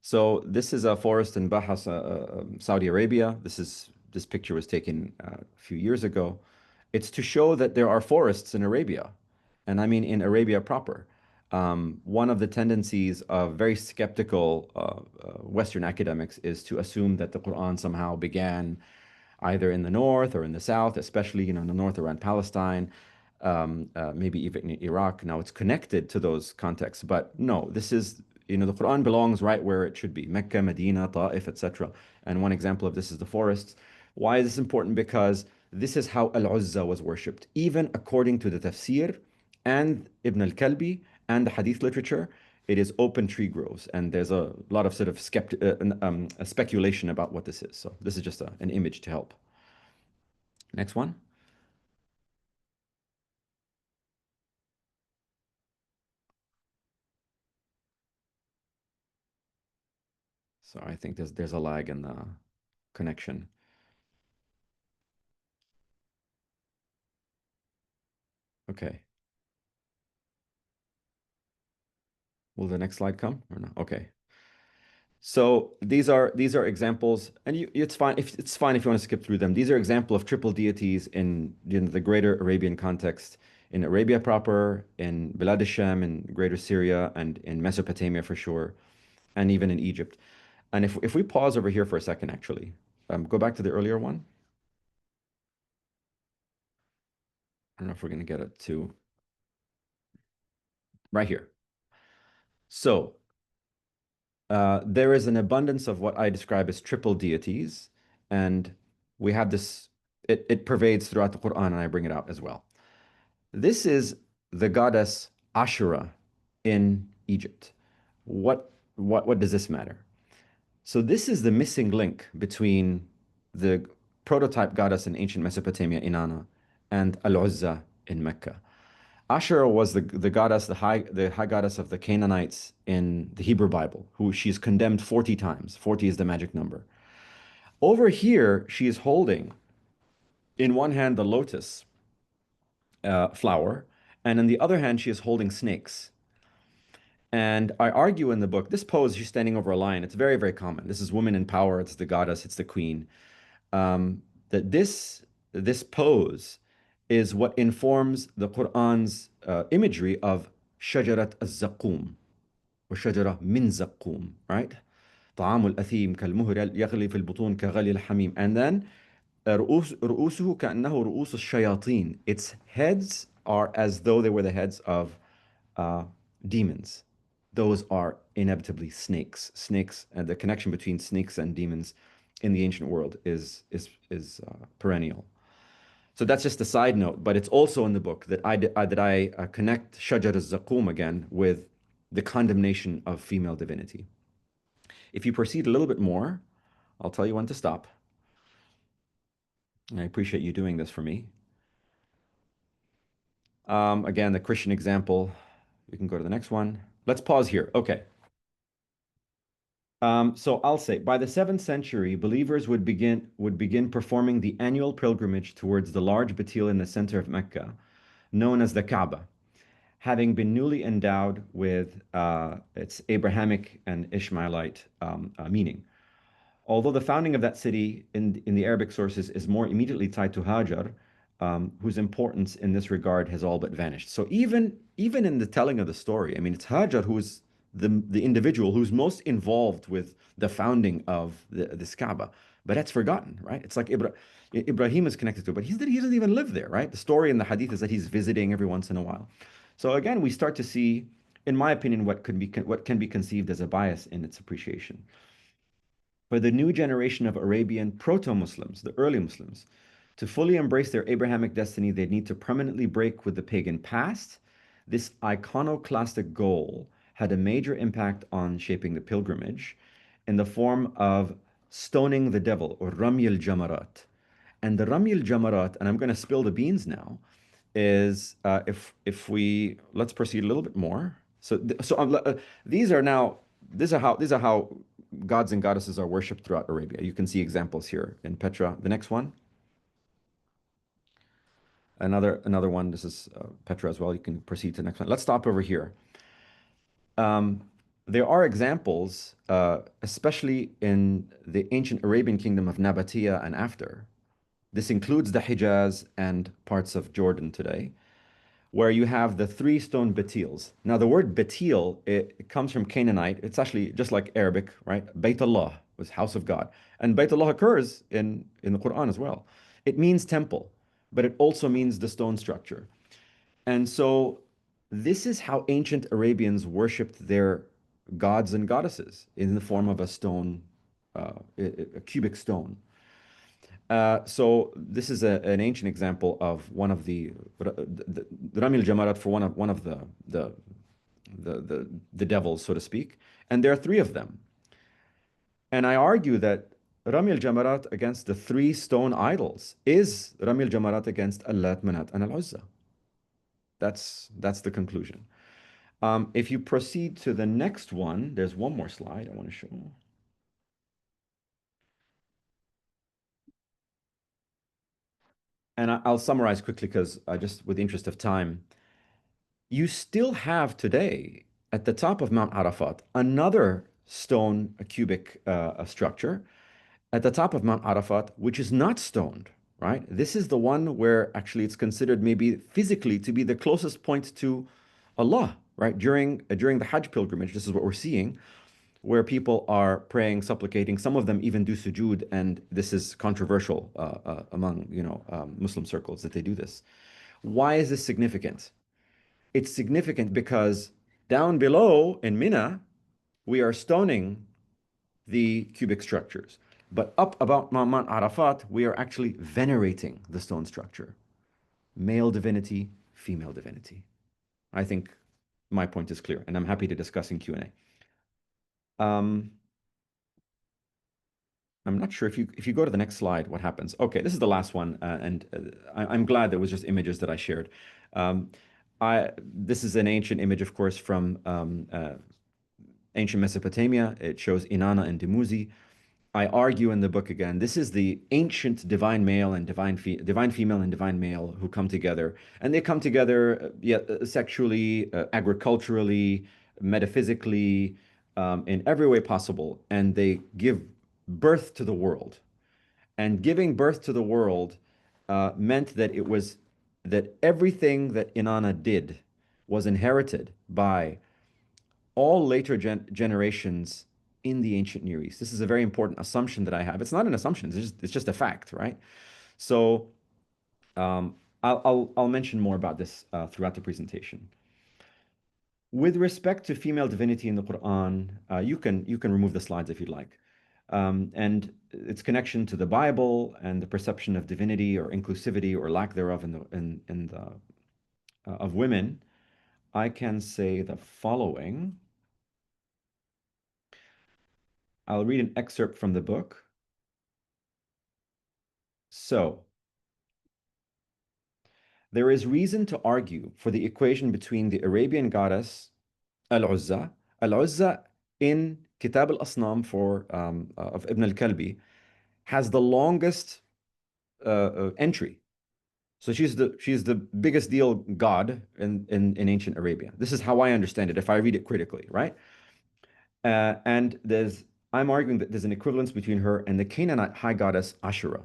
So this is a forest in Bahas, Saudi Arabia. This picture was taken a few years ago. It's to show that there are forests in Arabia, and I mean in Arabia proper. One of the tendencies of very skeptical Western academics is to assume that the Quran somehow began either in the north or in the south, especially in the north around Palestine, maybe even in Iraq. Now it's connected to those contexts, but no, this is the Quran belongs right where it should be: Mecca, Medina, Ta'if, etc. And one example of this is the forests. Why is this important? Because this is how Al-Uzza was worshipped, even according to the tafsir and Ibn al-Kalbi and the hadith literature. It is open tree groves, and there's a lot of sort of speculation about what this is. So this is just an image to help. Next one. So I think there's a lag in the connection. Okay. Will the next slide come or no? Okay. So these are examples, and it's fine if you want to skip through them. These are example of triple deities in the greater Arabian context, in Arabia proper, in Bilad al-Sham, in greater Syria, and in Mesopotamia for sure, and even in Egypt. And if we pause over here for a second, actually, Go back to the earlier one. I don't know if we're going to get it to right here. So there is an abundance of what I describe as triple deities, and we have this, it pervades throughout the Quran, and I bring it out as well. This is the goddess Ashura in Egypt. What does this matter? So this is the missing link between the prototype goddess in ancient Mesopotamia, Inanna, and Al-Uzza in Mecca. Ashura was the goddess, the high goddess of the Canaanites in the Hebrew Bible, who she's condemned 40 times. 40 is the magic number. Over here, she is holding in one hand the lotus flower, and in the other hand, she is holding snakes. And I argue in the book, this pose, she's standing over a lion. It's very, very common. This is woman in power. It's the goddess. It's the queen. That this pose is what informs the Quran's imagery of shajarat az-zaqum or shajara min zaqum, right? طعام الأثيم كالمهر يغلي في البطون كغلي الحميم. And then رؤوسه كأنه رؤوس الشياطين. Its heads are as though they were the heads of demons. Those are inevitably snakes. Snakes, and the connection between snakes and demons in the ancient world is perennial. So that's just a side note, but it's also in the book that I connect Shajar al-Zaqum again with the condemnation of female divinity. If you proceed a little bit more, I'll tell you when to stop. I appreciate you doing this for me. Again, the Christian example. We can go to the next one. Let's pause here. Okay. So I'll say, by the 7th century, believers would begin performing the annual pilgrimage towards the large batil in the center of Mecca, known as the Kaaba, having been newly endowed with its Abrahamic and Ishmaelite meaning. Although the founding of that city in the Arabic sources is more immediately tied to Hajar, whose importance in this regard has all but vanished. So even in the telling of the story, I mean, it's Hajar who's the individual who's most involved with the founding of this Kaaba, but that's forgotten, right? It's like Ibrahim is connected to it, but he doesn't even live there, right? The story in the hadith is that he's visiting every once in a while. So again, we start to see, in my opinion, what can be conceived as a bias in its appreciation. For the new generation of Arabian proto-Muslims, the early Muslims, to fully embrace their Abrahamic destiny, they need to permanently break with the pagan past. This iconoclastic goal had a major impact on shaping the pilgrimage in the form of stoning the devil, or Ramy al-Jamarat. And the Ramy al-Jamarat, and I'm going to spill the beans now, is if we let's proceed a little bit more. These are how gods and goddesses are worshipped throughout Arabia. You can see examples here in Petra. The next one. Another one. This is Petra as well. You can proceed to the next one. Let's stop over here. There are examples, especially in the ancient Arabian kingdom of Nabatea and after. This includes the Hijaz and parts of Jordan today, where you have the 3 stone batils. Now, the word batil, it comes from Canaanite. It's actually just like Arabic, right? Bayt Allah was house of God. And Bayt Allah occurs in the Quran as well. It means temple, but it also means the stone structure. And so this is how ancient Arabians worshipped their gods and goddesses, in the form of a stone, a cubic stone. So this is an ancient example of one of the Ramy al-Jamarat for one of the devils, so to speak. And there are 3 of them. And I argue that Ramy al-Jamarat against the 3 stone idols is Ramy al-Jamarat against Allat, Manat, and Al-Uzza. That's the conclusion. If you proceed to the next one, there's one more slide I want to show. And I'll summarize quickly because just with the interest of time, you still have today at the top of Mount Arafat another stone, a cubic structure at the top of Mount Arafat, which is not stoned, right? This is the one where actually it's considered maybe physically to be the closest point to Allah, right? During the Hajj pilgrimage, this is what we're seeing. where people are praying, supplicating. Some of them even do sujood, and this is controversial among Muslim circles that they do this. Why is this significant? It's significant because down below in Mina, we are stoning the cubic structures. But up about Mount Arafat, we are actually venerating the stone structure. Male divinity, female divinity. I think my point is clear, and I'm happy to discuss in Q&A. I'm not sure if you go to the next slide, what happens. Okay, this is the last one, and I'm glad there was just images that I shared. This is an ancient image, of course, from ancient Mesopotamia. It shows Inanna and Dumuzi. I argue in the book again, this is the ancient divine male and divine female and divine male who come together. And they come together sexually, agriculturally, metaphysically, in every way possible. And they give birth to the world. And giving birth to the world meant that that everything that Inanna did was inherited by all later generations in the ancient Near East. This is a very important assumption that I have. It's not an assumption, it's just a fact, right? So I'll mention more about this throughout the presentation. With respect to female divinity in the Quran, you can remove the slides if you'd like. And its connection to the Bible and the perception of divinity or inclusivity or lack thereof of women, I can say the following. I'll read an excerpt from the book. So, there is reason to argue for the equation between the Arabian goddess Al-Uzza. Al-Uzza in Kitab al-Asnam of Ibn al-Kalbi has the longest entry. So she's the biggest deal god in ancient Arabia. This is how I understand it if I read it critically, right? And I'm arguing that there's an equivalence between her and the Canaanite high goddess Ashura,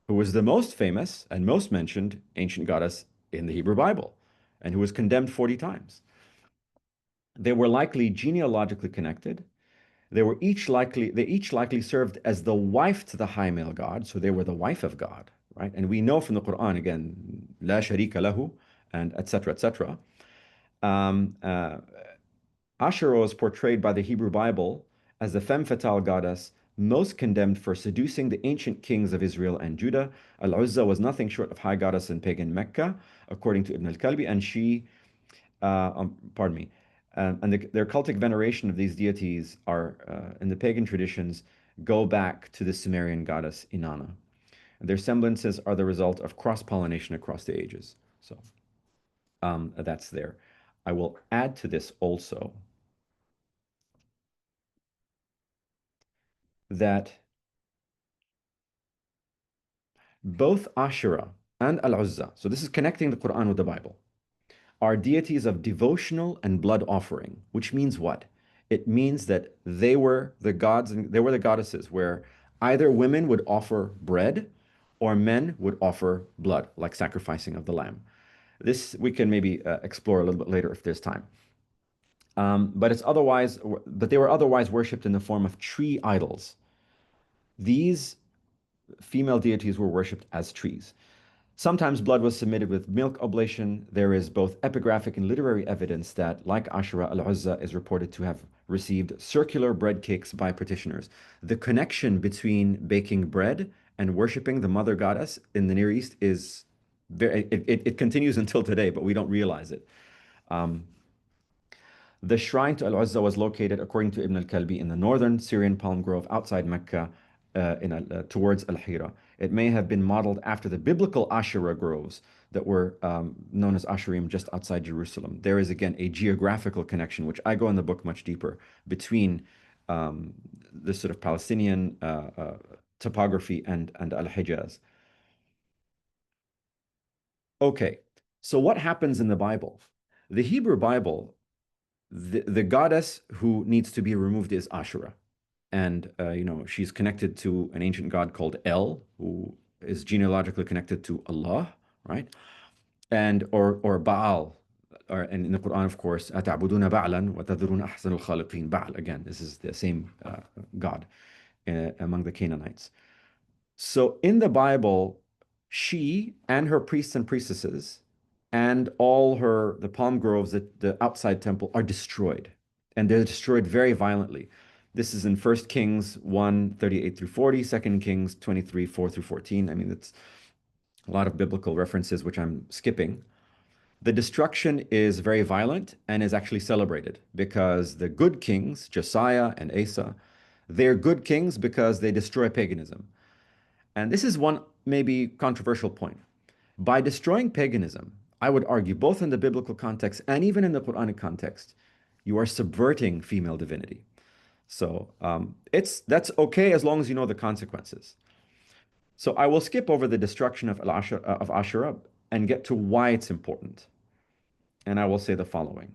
who was the most famous and most mentioned ancient goddess in the Hebrew Bible, and who was condemned 40 times. They were likely genealogically connected. They each likely served as the wife to the high male god, so they were the wife of God, right? And we know from the Quran again, la sharika lahu, and etc. etc. Ashura was portrayed by the Hebrew Bible as the femme fatale goddess most condemned for seducing the ancient kings of Israel and Judah. Al-Uzza was nothing short of high goddess in pagan Mecca, according to Ibn al-Kalbi, and their cultic veneration of these deities are, in the pagan traditions, go back to the Sumerian goddess Inanna. Their semblances are the result of cross-pollination across the ages. So that's there. I will add to this also that both Ashura and Al-Uzza, so this is connecting the Quran with the Bible, are deities of devotional and blood offering, which means what? It means that they were the gods and they were the goddesses where either women would offer bread or men would offer blood, like sacrificing of the lamb. This we can maybe explore a little bit later if there's time. But they were otherwise worshipped in the form of tree idols. These female deities were worshipped as trees. Sometimes blood was submitted with milk oblation. There is both epigraphic and literary evidence that, like Ashura, Al-Uzza is reported to have received circular bread cakes by petitioners. The connection between baking bread and worshipping the mother goddess in the Near East is it continues until today, but we don't realize it. The shrine to Al-Uzza was located, according to Ibn al-Kalbi, in the northern Syrian palm grove outside Mecca, towards Al-Hira. It may have been modeled after the biblical Ashura groves that were known as Ashurim just outside Jerusalem. There is, again, a geographical connection, which I go in the book much deeper, between this sort of Palestinian topography and Al-Hijaz. Okay, so what happens in the Bible? The Hebrew Bible, the goddess who needs to be removed is Ashura. And, she's connected to an ancient god called El, who is genealogically connected to Allah, right? Or Baal, and in the Quran, of course, أَتَعْبُدُونَ بَعْلًا وَتَذَرُونَ أَحْسَنَ الْخَالِقِينَ. Ba'al, again, this is the same God among the Canaanites. So in the Bible, she and her priests and priestesses and all the palm groves, the outside temple, are destroyed. And they're destroyed very violently. This is in 1 Kings 1, 38 through 40, 2 Kings 23, 4 through 14. I mean, it's a lot of biblical references, which I'm skipping. The destruction is very violent and is actually celebrated because the good kings, Josiah and Asa, they're good kings because they destroy paganism. And this is one maybe controversial point. By destroying paganism, I would argue, both in the biblical context and even in the Quranic context, you are subverting female divinity. So that's okay as long as you know the consequences. So I will skip over the destruction of Ashura and get to why it's important. And I will say the following.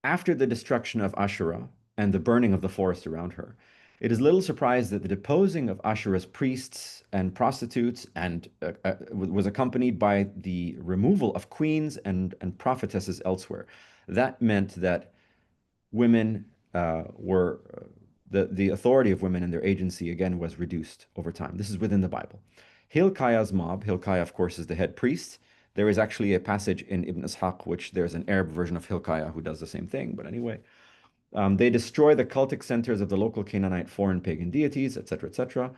After the destruction of Ashura and the burning of the forest around her, it is little surprise that the deposing of Ashura's priests and prostitutes was accompanied by the removal of queens and prophetesses elsewhere. That meant that women the authority of women and their agency again was reduced over time. This is within the Bible. Hilkiah's mob, Hilkiah of course is the head priest. There is actually a passage in Ibn Ishaq, which there's an Arab version of Hilkiah who does the same thing, but anyway. They destroy the cultic centers of the local Canaanite foreign pagan deities, etc., etc.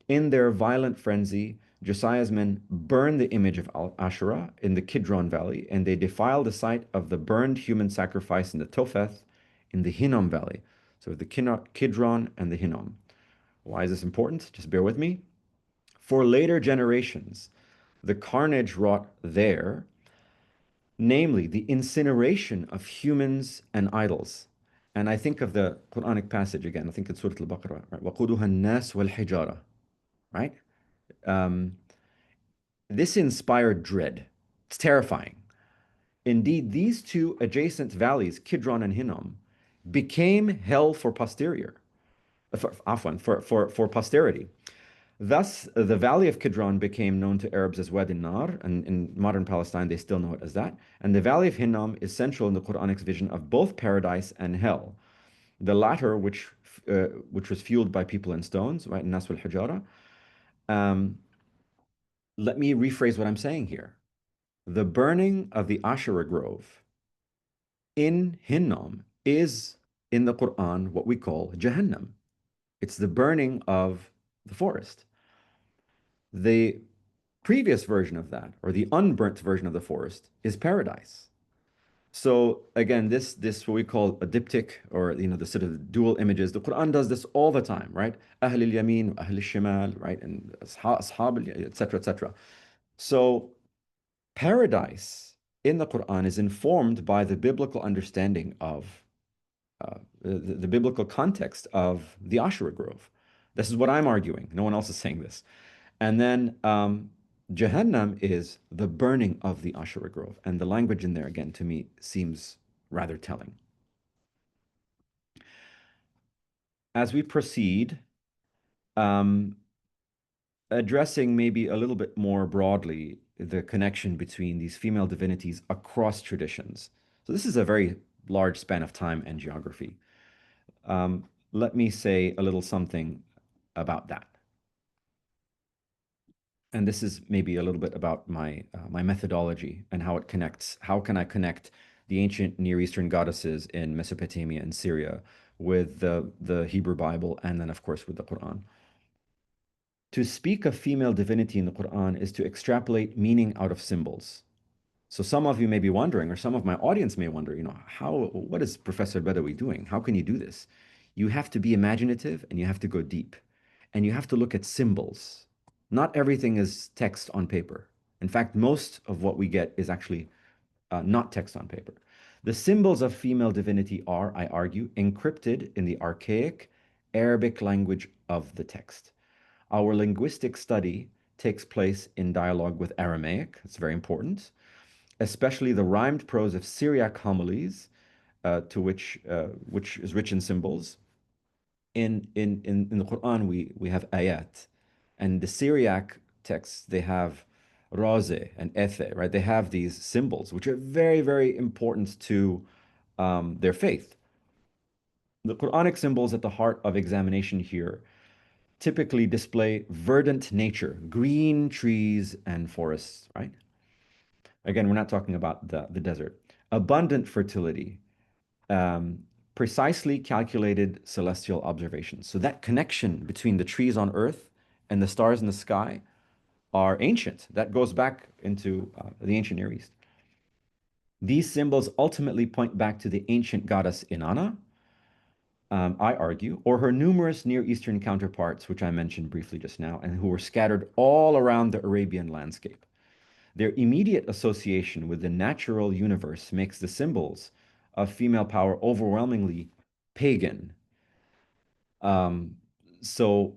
In their violent frenzy, Josiah's men burn the image of Asherah in the Kidron Valley, and they defile the site of the burned human sacrifice in the Topheth in the Hinnom Valley. So the Kidron and the Hinnom. Why is this important? Just bear with me. For later generations, the carnage wrought there, namely the incineration of humans and idols. And I think of the Quranic passage again. I think it's Surah Al-Baqarah, right? وَقُودُهَا النَّاسُ وَالْحِجَارَةُ, right? This inspired dread. It's terrifying. Indeed, these two adjacent valleys, Kidron and Hinnom, became hell for posterity. Thus, the valley of Kidron became known to Arabs as Wadi Nar, and in modern Palestine, they still know it as that. And the valley of Hinnom is central in the Quranic's vision of both paradise and hell. The latter, which was fueled by people and stones, right? Nas wal Hijara. Let me rephrase what I'm saying here. The burning of the Asherah grove in Hinnom is, in the Quran, what we call Jahannam. It's the burning of the forest. The previous version of that, or the unburnt version of the forest, is paradise. So again, this what we call a diptych, or the sort of dual images. The Quran does this all the time, right? Ahl al-Yamin, Ahl al-Shimal, right? And Ashab, etc., etc. So paradise in the Quran is informed by the biblical understanding of the biblical context of the Asherah grove. This is what I'm arguing. No one else is saying this. And then Jahannam is the burning of the Asherah grove. And the language in there, again, to me, seems rather telling. As we proceed, addressing maybe a little bit more broadly the connection between these female divinities across traditions. So this is a very large span of time and geography. Let me say a little something about that. And this is maybe a little bit about my methodology and how it connects. How can I connect the ancient Near Eastern goddesses in Mesopotamia and Syria with the Hebrew Bible, and then, of course, with the Quran? To speak of female divinity in the Quran is to extrapolate meaning out of symbols. So some of you may be wondering, or some of my audience may wonder, what is Professor Badawi doing? How can you do this? You have to be imaginative, and you have to go deep, and you have to look at symbols. Not everything is text on paper. In fact, most of what we get is actually not text on paper. The symbols of female divinity are, I argue, encrypted in the archaic Arabic language of the text. Our linguistic study takes place in dialogue with Aramaic. It's very important, especially the rhymed prose of Syriac homilies, which is rich in symbols. In the Quran, we have ayat. And the Syriac texts, they have rose and ethe, right? They have these symbols, which are very, very important to their faith. The Quranic symbols at the heart of examination here typically display verdant nature, green trees and forests, right? Again, we're not talking about the desert. Abundant fertility, precisely calculated celestial observations. So that connection between the trees on earth and the stars in the sky are ancient. That goes back into the ancient Near East. These symbols ultimately point back to the ancient goddess Inanna, I argue, or her numerous Near Eastern counterparts, which I mentioned briefly just now, and who were scattered all around the Arabian landscape. Their immediate association with the natural universe makes the symbols of female power overwhelmingly pagan. So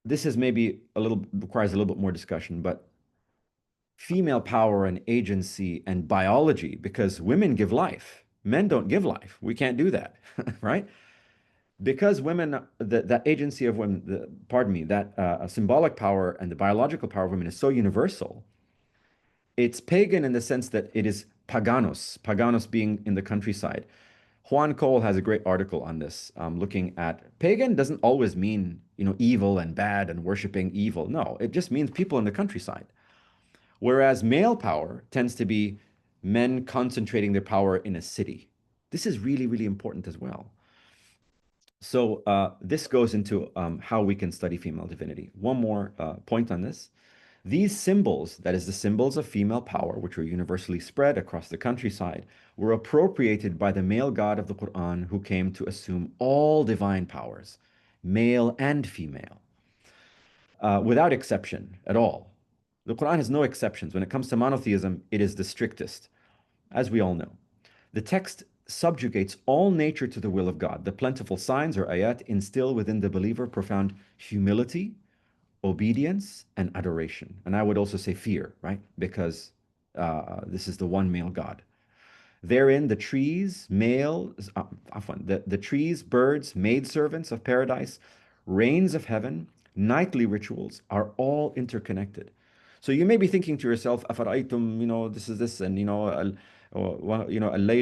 this is maybe requires a little bit more discussion, but female power and agency and biology, because women give life, men don't give life. We can't do that, right? Because women, that agency of women, that symbolic power and the biological power of women is so universal. It's pagan in the sense that it is paganos being in the countryside. Juan Cole has a great article on this, looking at pagan doesn't always mean, evil and bad and worshiping evil. No, it just means people in the countryside. Whereas male power tends to be men concentrating their power in a city. This is really, really important as well. So this goes into how we can study female divinity. One more point on this. These symbols, that is the symbols of female power, which were universally spread across the countryside, were appropriated by the male God of the Quran, who came to assume all divine powers, male and female, without exception at all. The Quran has no exceptions. When it comes to monotheism, it is the strictest, as we all know. The text subjugates all nature to the will of God. The plentiful signs, or ayat, instill within the believer profound humility, obedience, and adoration. And I would also say fear, right? Because this is the one male God. Therein, the trees, the trees, birds, maidservants of paradise, rains of heaven, nightly rituals are all interconnected. So you may be thinking to yourself, "Afara'aytum, this is this, and al-layl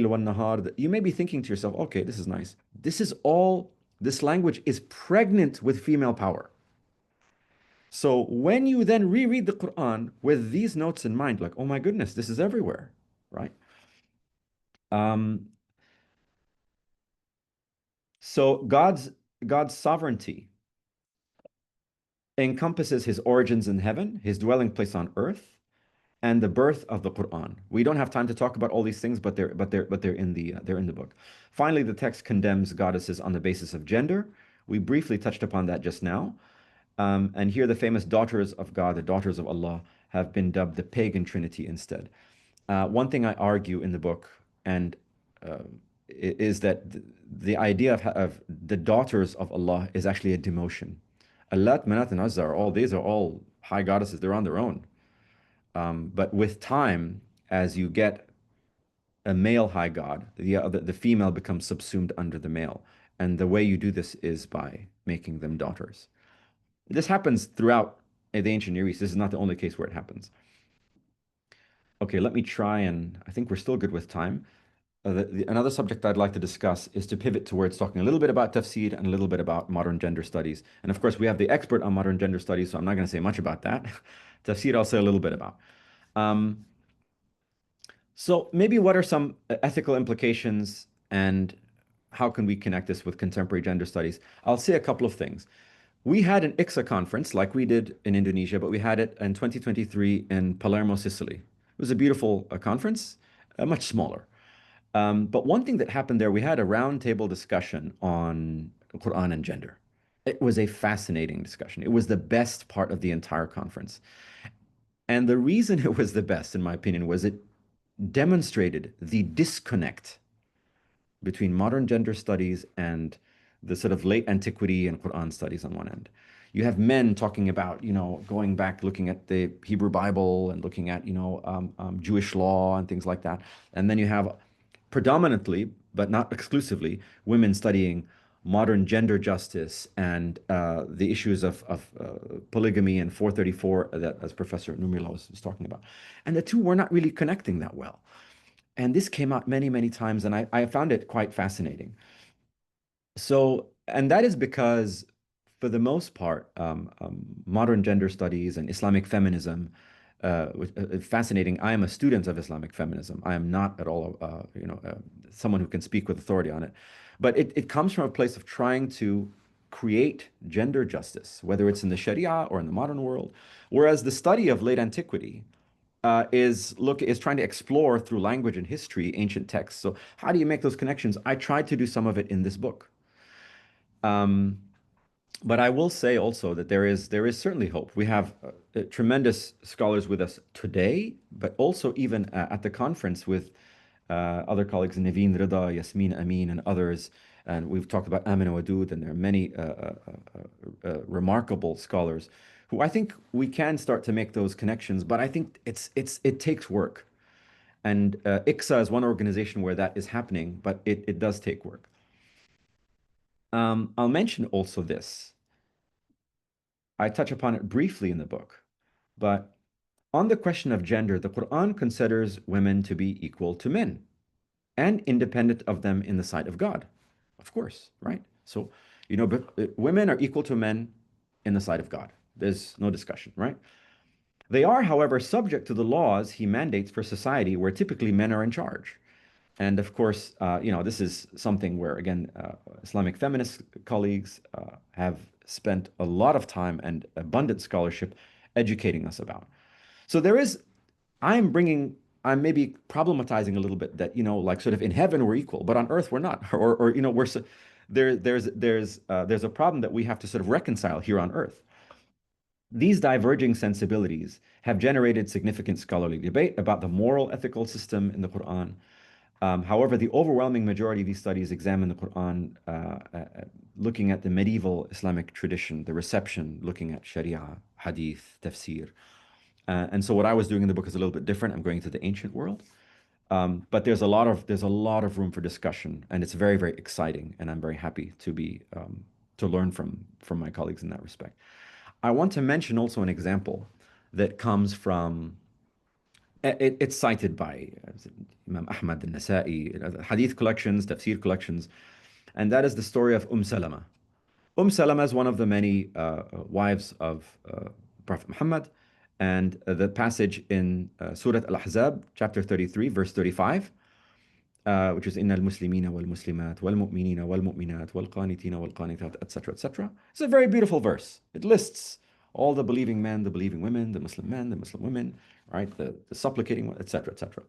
wan-nahar." You may be thinking to yourself, "Okay, this is nice." This language is pregnant with female power. So when you then reread the Quran with these notes in mind, like, oh my goodness, this is everywhere, right? So God's sovereignty encompasses his origins in heaven, his dwelling place on earth, and the birth of the Quran. We don't have time to talk about all these things, but they're in the book. Finally, the text condemns goddesses on the basis of gender. We briefly touched upon that just now. And here the famous daughters of God, the daughters of Allah, have been dubbed the pagan trinity instead. One thing I argue in the book is that the idea of the daughters of Allah is actually a demotion. Allat, Manat, and Uzza these are all high goddesses. They're on their own. But with time, as you get a male high god, the female becomes subsumed under the male. And the way you do this is by making them daughters. This happens throughout the ancient Near East. This is not the only case where it happens. Okay, let me try, and I think we're still good with time. Another subject I'd like to discuss is to pivot towards talking a little bit about tafsir and a little bit about modern gender studies. And of course, we have the expert on modern gender studies, so I'm not going to say much about that. Tafsir I'll say a little bit about. So maybe what are some ethical implications and how can we connect this with contemporary gender studies? I'll say a couple of things. We had an ICSA conference like we did in Indonesia, but we had it in 2023 in Palermo, Sicily. It was a beautiful conference, much smaller. But one thing that happened there, we had a roundtable discussion on Quran and gender. It was a fascinating discussion. It was the best part of the entire conference. And the reason it was the best, in my opinion, was it demonstrated the disconnect between modern gender studies and the sort of late antiquity and Quran studies on one end. You have men talking about, going back, looking at the Hebrew Bible and looking at, Jewish law and things like that. And then you have predominantly, but not exclusively, women studying modern gender justice and the issues of polygamy and 434 that, as Professor Numila was talking about. And the two were not really connecting that well. And this came out many, many times, and I found it quite fascinating. So, and that is because, for the most part, modern gender studies and Islamic feminism, fascinating. I am a student of Islamic feminism. I am not at all, someone who can speak with authority on it. But it comes from a place of trying to create gender justice, whether it's in the Sharia or in the modern world. Whereas the study of late antiquity is trying to explore through language and history ancient texts. So how do you make those connections? I tried to do some of it in this book. But I will say also that there is certainly hope. We have tremendous scholars with us today, but also even at the conference with other colleagues, Naveen Rida, Yasmin Amin, and others. And we've talked about Amina Wadud, and there are many remarkable scholars who I think we can start to make those connections. But I think it takes work. And ICSA is one organization where that is happening, but it does take work. I'll mention also this. I touch upon it briefly in the book, but on the question of gender, the Quran considers women to be equal to men and independent of them in the sight of God. Of course, right? So, women are equal to men in the sight of God. There's no discussion, right? They are, however, subject to the laws he mandates for society where typically men are in charge. And of course, this is something where, again, Islamic feminist colleagues have spent a lot of time and abundant scholarship educating us about. So I'm maybe problematizing a little bit that, like sort of in heaven we're equal, but on earth we're not, or there's a problem that we have to sort of reconcile here on earth. These diverging sensibilities have generated significant scholarly debate about the moral ethical system in the Quran. However, the overwhelming majority of these studies examine the Quran looking at the medieval Islamic tradition, the reception, looking at Sharia, Hadith, Tafsir. And so what I was doing in the book is a little bit different. I'm going to the ancient world. But there's a lot of room for discussion, and it's very, very exciting. And I'm very happy to learn from my colleagues in that respect. I want to mention also an example that comes from it's cited by Imam Ahmad al-Nasa'i, hadith collections, tafsir collections, and that is the story of Salama. Salama is one of the many wives of Prophet Muhammad, and the passage in Surah Al-Ahzab, chapter 33, verse 35, which is Inna al-Muslimina wal-Muslimat wal-Mu'minina wal-Mu'minat wal-Qanitina wal-Qanitat, etc., etc. It's a very beautiful verse. It lists all the believing men, the believing women, the Muslim men, the Muslim women, right? The supplicating, etc., etc.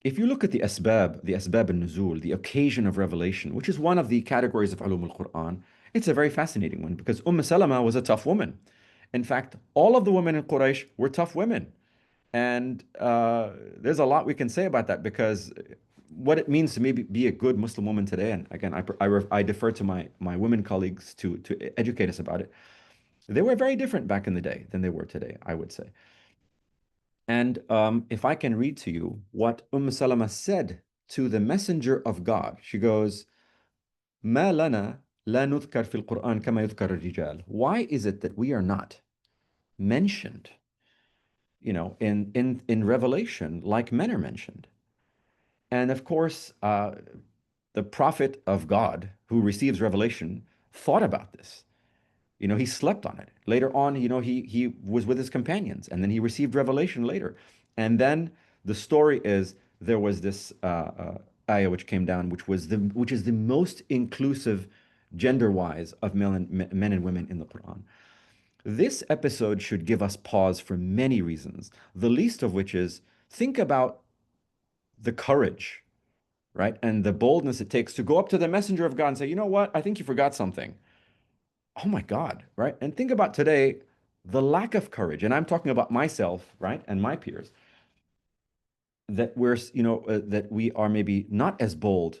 If you look at the asbab al-nuzul, the occasion of revelation, which is one of the categories of ulum al-Quran, it's a very fascinating one because Salama was a tough woman. In fact, all of the women in Quraysh were tough women. And there's a lot we can say about that because what it means to maybe be a good Muslim woman today, and again, I defer to my women colleagues to educate us about it. They were very different back in the day than they were today, I would say. And if I can read to you what Salama said to the messenger of God, she goes, "Ma lana la nudhkar fil Quran kama yudhkar al-rijal." Why is it that we are not mentioned, in Revelation like men are mentioned? And of course, the prophet of God who receives revelation thought about this. He slept on it. Later on, he was with his companions, and then he received revelation later. And then the story is there was this ayah which came down, which is the most inclusive gender-wise of men and women in the Quran. This episode should give us pause for many reasons, the least of which is think about the courage, right? And the boldness it takes to go up to the messenger of God and say, you know what? I think you forgot something. Oh my God, right? And think about today, the lack of courage, and I'm talking about myself, right, and my peers, that that we are maybe not as bold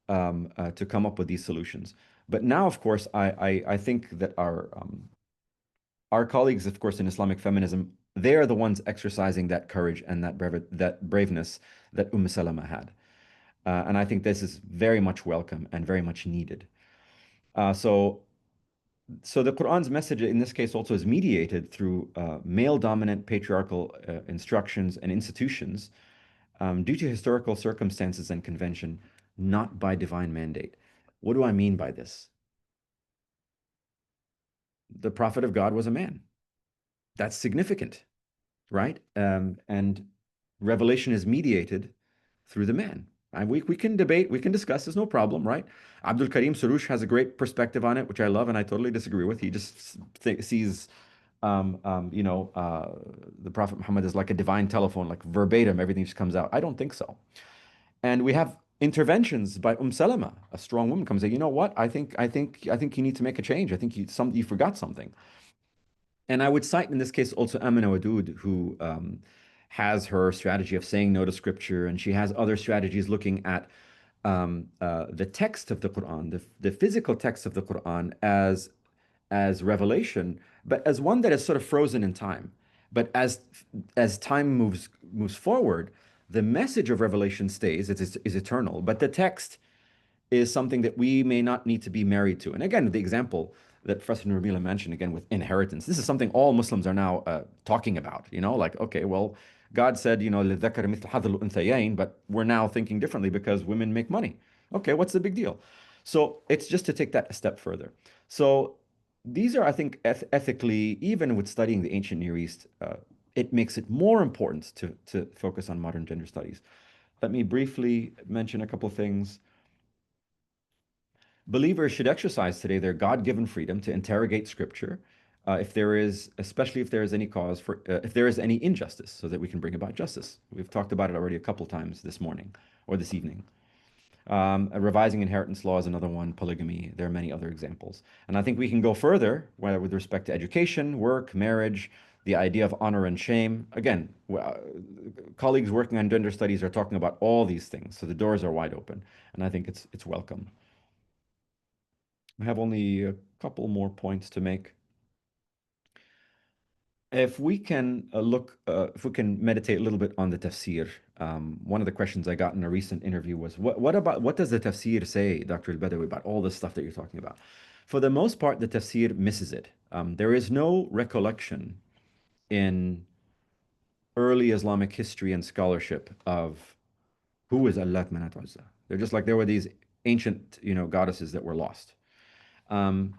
to come up with these solutions. But now, of course, I think that our colleagues, of course, in Islamic feminism, they are the ones exercising that courage and that braveness that Salama had. And I think this is very much welcome and very much needed. So the Quran's message in this case also is mediated through male-dominant patriarchal instructions and institutions due to historical circumstances and convention, not by divine mandate. What do I mean by this? The prophet of God was a man. That's significant, right? And revelation is mediated through the man. And we can debate, we can discuss, there's no problem, right? Abdul Karim Sarush has a great perspective on it, which I love and I totally disagree with. He just sees, the Prophet Muhammad is like a divine telephone, like verbatim, everything just comes out. I don't think so. And we have interventions by Salama, a strong woman, comes in. You know what? I think you need to make a change. I think you forgot something. And I would cite in this case also Amina Wadud, who has her strategy of saying no to scripture, and she has other strategies looking at the text of the Quran, the physical text of the Quran as revelation, but as one that is sort of frozen in time. But as time moves forward, the message of revelation stays, is eternal, but the text is something that we may not need to be married to. And again, the example that Professor Nurmila mentioned, again, with inheritance, this is something all Muslims are now talking about, like, okay, well, God said, لِلذَّكَرِ مِثْلُ حَظِّ الْأُنثَيَيْنِ, but we're now thinking differently because women make money. Okay, what's the big deal? So it's just to take that a step further. So these are, I think, ethically, even with studying the ancient Near East, it makes it more important to focus on modern gender studies. Let me briefly mention a couple of things. Believers should exercise today their God-given freedom to interrogate scripture especially if there is any cause for, if there is any injustice, so that we can bring about justice. We've talked about it already a couple times this morning or this evening. Revising inheritance law is another one, polygamy. There are many other examples. And I think we can go further with respect to education, work, marriage, the idea of honor and shame. Again, colleagues working on gender studies are talking about all these things, so the doors are wide open, and I think it's welcome. I have only a couple more points to make. If we can if we can meditate a little bit on the tafsir, one of the questions I got in a recent interview was, what does the tafsir say, Dr. El-Badawi, about all this stuff that you're talking about? For the most part, the tafsir misses it. There is no recollection in early Islamic history and scholarship of who is Allat, Manat, Uzza. They're just like there were these ancient, goddesses that were lost. And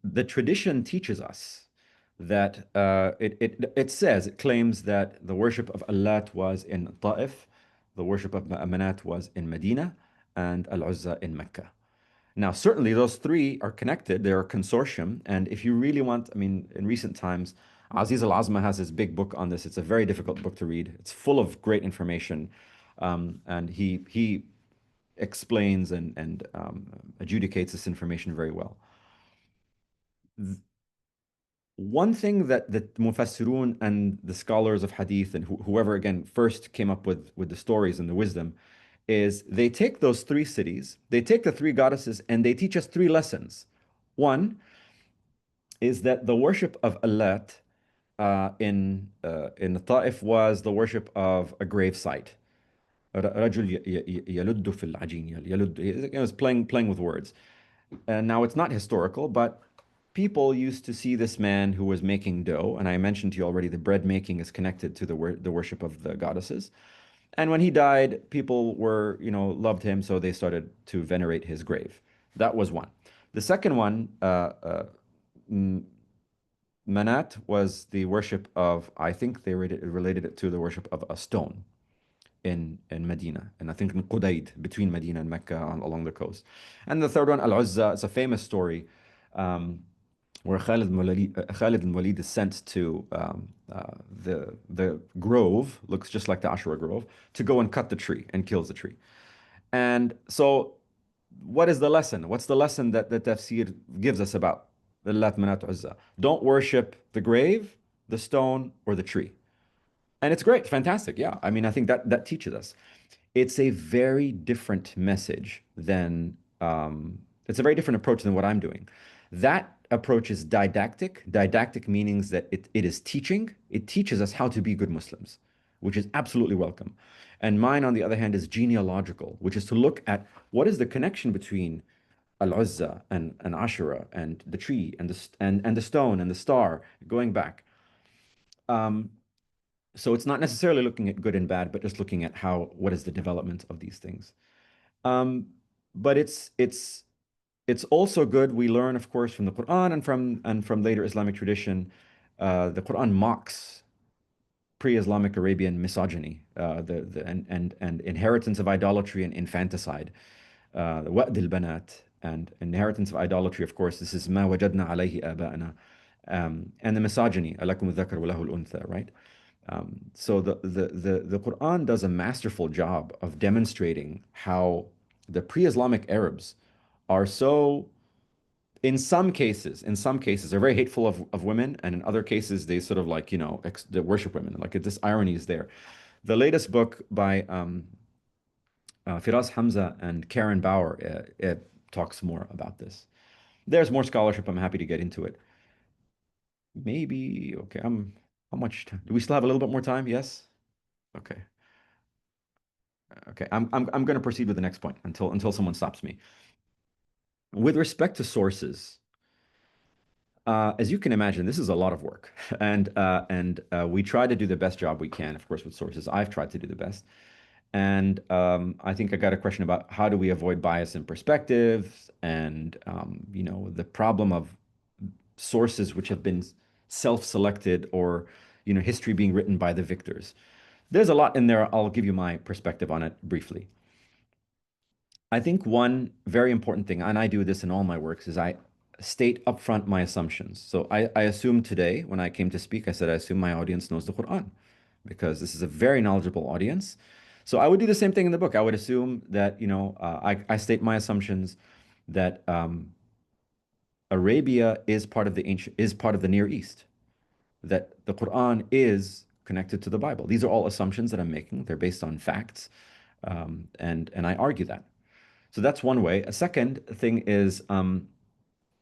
the tradition teaches us that it claims that the worship of Allat was in Ta'if, the worship of Manat was in Medina, and Al-Uzza in Mecca. Now, certainly those three are connected. They're a consortium. And if you really want, in recent times, Aziz Al-Azma has his big book on this. It's a very difficult book to read. It's full of great information. And he explains and adjudicates this information very well. One thing that the Mufassirun and the scholars of Hadith and whoever, again, first came up with the stories and the wisdom is they take those three cities, they take the three goddesses, and they teach us three lessons. One is that the worship of Allat in the Ta'if was the worship of a grave site. رجل يلد في العجين يلد. It was playing with words. And now it's not historical, but people used to see this man who was making dough, and I mentioned to you already the bread making is connected to the worship of the goddesses. And when he died, people were, loved him, so they started to venerate his grave. That was one. The second one, Manat, was the worship of, I think they related it to the worship of a stone in Medina, and I think in Qudayd, between Medina and Mecca along the coast. And the third one, Al-Uzza, it's a famous story where Khalid al-Walid is sent to the grove, looks just like the Ashura grove, to go and cut the tree and kills the tree. And so what is the lesson? What's the lesson that the tafsir gives us about the Lat, Manat, Uzza? Don't worship the grave, the stone, or the tree. And it's great, fantastic, yeah. I think that teaches us. It's a very different message than, it's a very different approach than what I'm doing. That approach is didactic. Didactic means that it is teaching. It teaches us how to be good Muslims, which is absolutely welcome. And mine, on the other hand, is genealogical, which is to look at what is the connection between Al-Uzza and Ashura and the tree and the stone and the star going back. So it's not necessarily looking at good and bad, but just looking at what is the development of these things. But it's also good. We learn, of course, from the Quran and from later Islamic tradition. The Quran mocks pre-Islamic Arabian misogyny, and inheritance of idolatry and infanticide, wa'd al-banat, and inheritance of idolatry. Of course, this is ma wajadna alayhi aba'ana, and the misogyny, alakum al-dhakar wa lahu al-untha, right? So the Quran does a masterful job of demonstrating how the pre-Islamic Arabs are so, in some cases, are very hateful of women, and in other cases, they sort of like, they worship women. Like this irony is there. The latest book by Firas Hamza and Karen Bauer, it talks more about this. There's more scholarship. I'm happy to get into it. Maybe, okay, how much time? Do we still have a little bit more time? Yes? Okay. Okay, I'm going to proceed with the next point until someone stops me. With respect to sources, as you can imagine, this is a lot of work, and we try to do the best job we can, of course, with sources. I've tried to do the best, and I think I got a question about how do we avoid bias in perspectives, and the problem of sources which have been self-selected, or history being written by the victors. There's a lot in there. I'll give you my perspective on it briefly. I think one very important thing, and I do this in all my works, is I state upfront my assumptions. So I assumed today, when I came to speak, I said, I assume my audience knows the Quran, because this is a very knowledgeable audience. So I would do the same thing in the book. I would assume that, I state my assumptions that Arabia is part of the Near East, that the Quran is connected to the Bible. These are all assumptions that I'm making. They're based on facts, and I argue that. So that's one way. A second thing is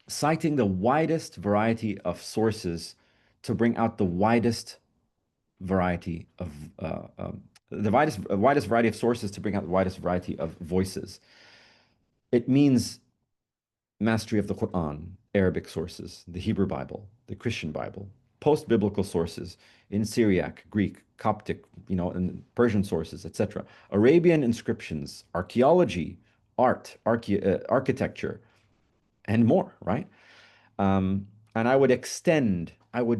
citing the widest variety of sources to bring out the widest variety of widest variety of sources to bring out the widest variety of voices. It means mastery of the Quran, Arabic sources, the Hebrew Bible, the Christian Bible, post-biblical sources in Syriac, Greek, Coptic, and Persian sources, etc. Arabian inscriptions, archaeology, art, architecture, and more, right? And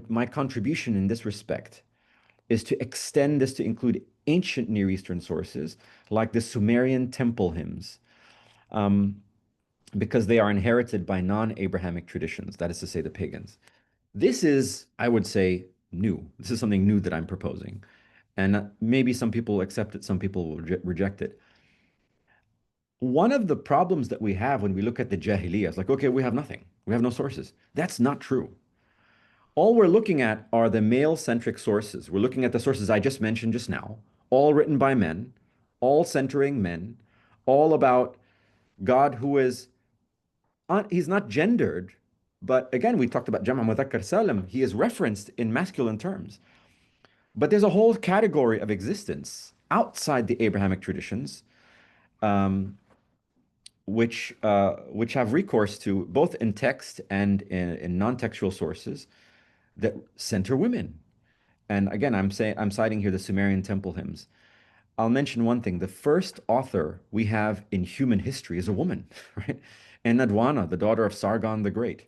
my contribution in this respect is to extend this to include ancient Near Eastern sources, like the Sumerian temple hymns, because they are inherited by non-Abrahamic traditions, that is to say, the pagans. This is, I would say, new. This is something new that I'm proposing. And maybe some people accept it, some people will reject it. One of the problems that we have when we look at the Jahiliyyah is like, okay, we have nothing. We have no sources. That's not true. All we're looking at are the male-centric sources. We're looking at the sources I just mentioned just now, all written by men, all centering men, all about God who is, he's not gendered, but again, we talked about Jama' Mudhakkar Salim. He is referenced in masculine terms. But there's a whole category of existence outside the Abrahamic traditions, which have recourse to both in text and in non-textual sources that center women. And again, I'm citing here the Sumerian temple hymns. I'll mention one thing. The first author we have in human history is a woman, right? Enadwana, the daughter of Sargon the Great,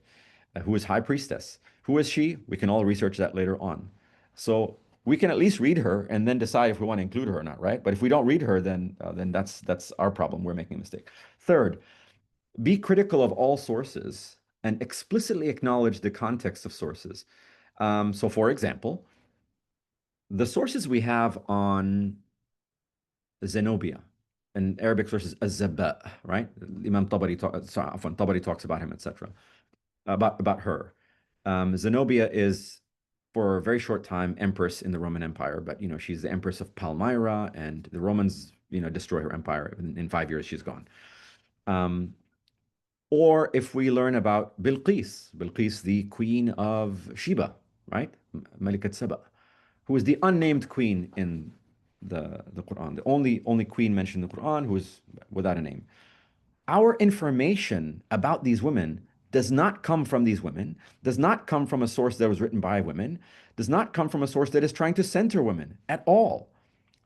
who is high priestess. Who is she? We can all research that later on. So we can at least read her and then decide if we want to include her or not, right? But if we don't read her, then that's our problem. We're making a mistake. Third, be critical of all sources and explicitly acknowledge the context of sources. So for example, the sources we have on Zenobia, and Arabic sources, Az-Zaba, right? Imam Tabari talks about him, etc. About her. Zenobia is, for a very short time, empress in the Roman Empire, but she's the empress of Palmyra, and the Romans destroy her empire. In 5 years, she's gone. Or if we learn about Bilqis, the queen of Sheba, right? Malikat Saba, who is the unnamed queen in the Quran. The only queen mentioned in the Quran who is without a name. Our information about these women does not come from these women, does not come from a source that was written by women, does not come from a source that is trying to center women at all.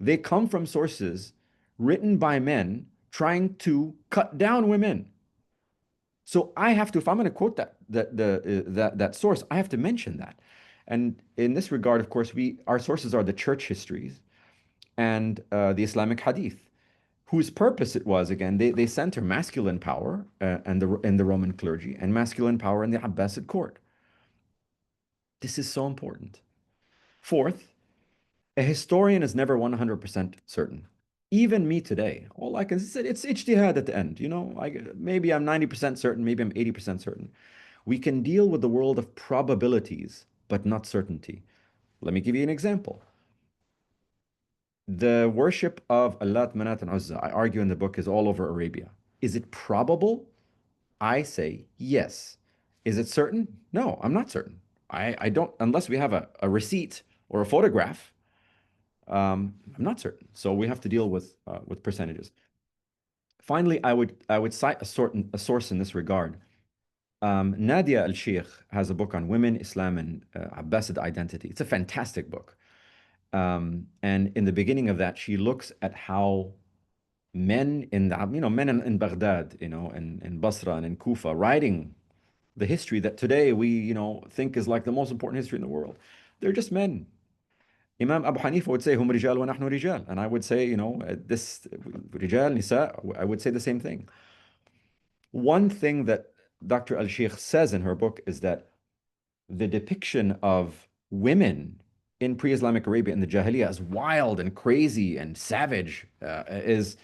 They come from sources written by men trying to cut down women. So I have to, if I'm going to quote that source, I have to mention that. And in this regard, of course, our sources are the church histories and the Islamic hadith, whose purpose it was, again, they center masculine power in the Roman clergy and masculine power in the Abbasid court. This is so important. Fourth, a historian is never 100% certain. Even me today, all I can say, it's ijtihad at the end. You know, maybe I'm 90% certain, maybe I'm 80% certain. We can deal with the world of probabilities, but not certainty. Let me give you an example. The worship of Allat, Manat, and Uzza, I argue in the book, is all over Arabia. Is it probable? I say yes. Is it certain? No, I'm not certain. I don't, unless we have a receipt or a photograph, I'm not certain. So we have to deal with percentages. Finally, I would cite a source in this regard. Nadia al-Sheikh has a book on women, Islam, and Abbasid identity. It's a fantastic book. And in the beginning of that, she looks at how men in Baghdad, in Basra and in Kufa, writing the history that today we, think is like the most important history in the world. They're just men. Imam Abu Hanifa would say, hum rijal wa nahnu rijal. And I would say, this rijal, nisa, I would say the same thing. One thing that Dr. Al-Sheikh says in her book is that the depiction of women in pre-Islamic Arabia in the Jahiliyyah as wild and crazy and savage is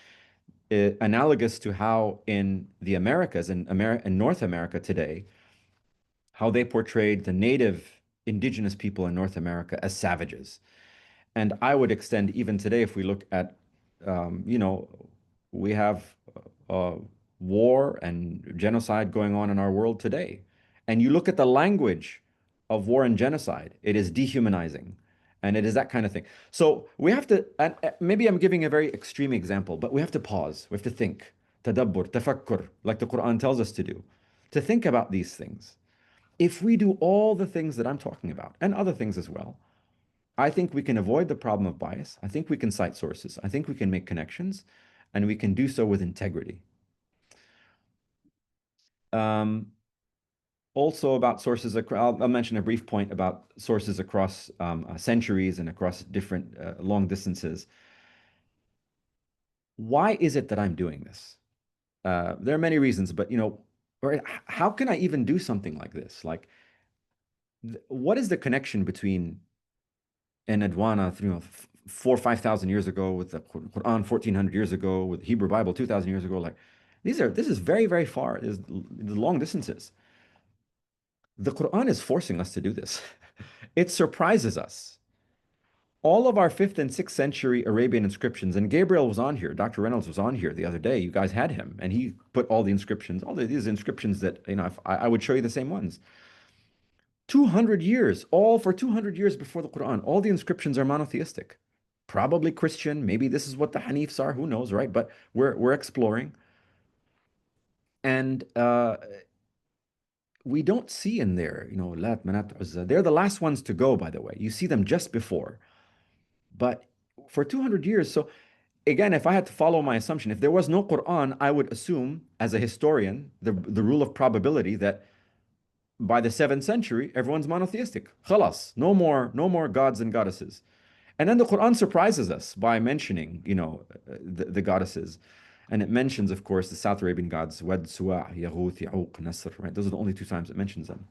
analogous to how in the Americas, in North America today, how they portrayed the native indigenous people in North America as savages. And I would extend even today, if we look at, we have war and genocide going on in our world today. And you look at the language of war and genocide, it is dehumanizing. And it is that kind of thing. So we have to, and maybe I'm giving a very extreme example, but we have to pause. We have to think. Tadabbur, tafakkur, like the Quran tells us to do, to think about these things. If we do all the things that I'm talking about, and other things as well, I think we can avoid the problem of bias. I think we can cite sources. I think we can make connections, and we can do so with integrity. Also about sources, I'll mention a brief point about sources across centuries and across different long distances. Why is it that I'm doing this? There are many reasons, but how can I even do something like this? Like, what is the connection between an Adwana, 4,000 or 5,000 years ago, with the Quran 1,400 years ago, with the Hebrew Bible 2,000 years ago? Like, this is very, very far. There's long distances. The Quran is forcing us to do this. It surprises us. All of our 5th and 6th century Arabian inscriptions, and Gabriel was on here, Dr. Reynolds was on here the other day, you guys had him, and he put all the inscriptions, these inscriptions that, if I would show you the same ones. 200 years, all for 200 years before the Quran, all the inscriptions are monotheistic. Probably Christian, maybe this is what the Hanifs are, who knows, right? But we're exploring. And we don't see in there, Lat, Manat, Uzza. They're the last ones to go, by the way. You see them just before. But for 200 years, so again, if I had to follow my assumption, if there was no Quran, I would assume, as a historian, the rule of probability that by the 7th century, everyone's monotheistic. Khalas, no more gods and goddesses. And then the Quran surprises us by mentioning, the goddesses. And it mentions, of course, the South Arabian gods, Wad, Suwa', Yaghuth, Ya'uq, Nasr, right? Those are the only 2 times it mentions them.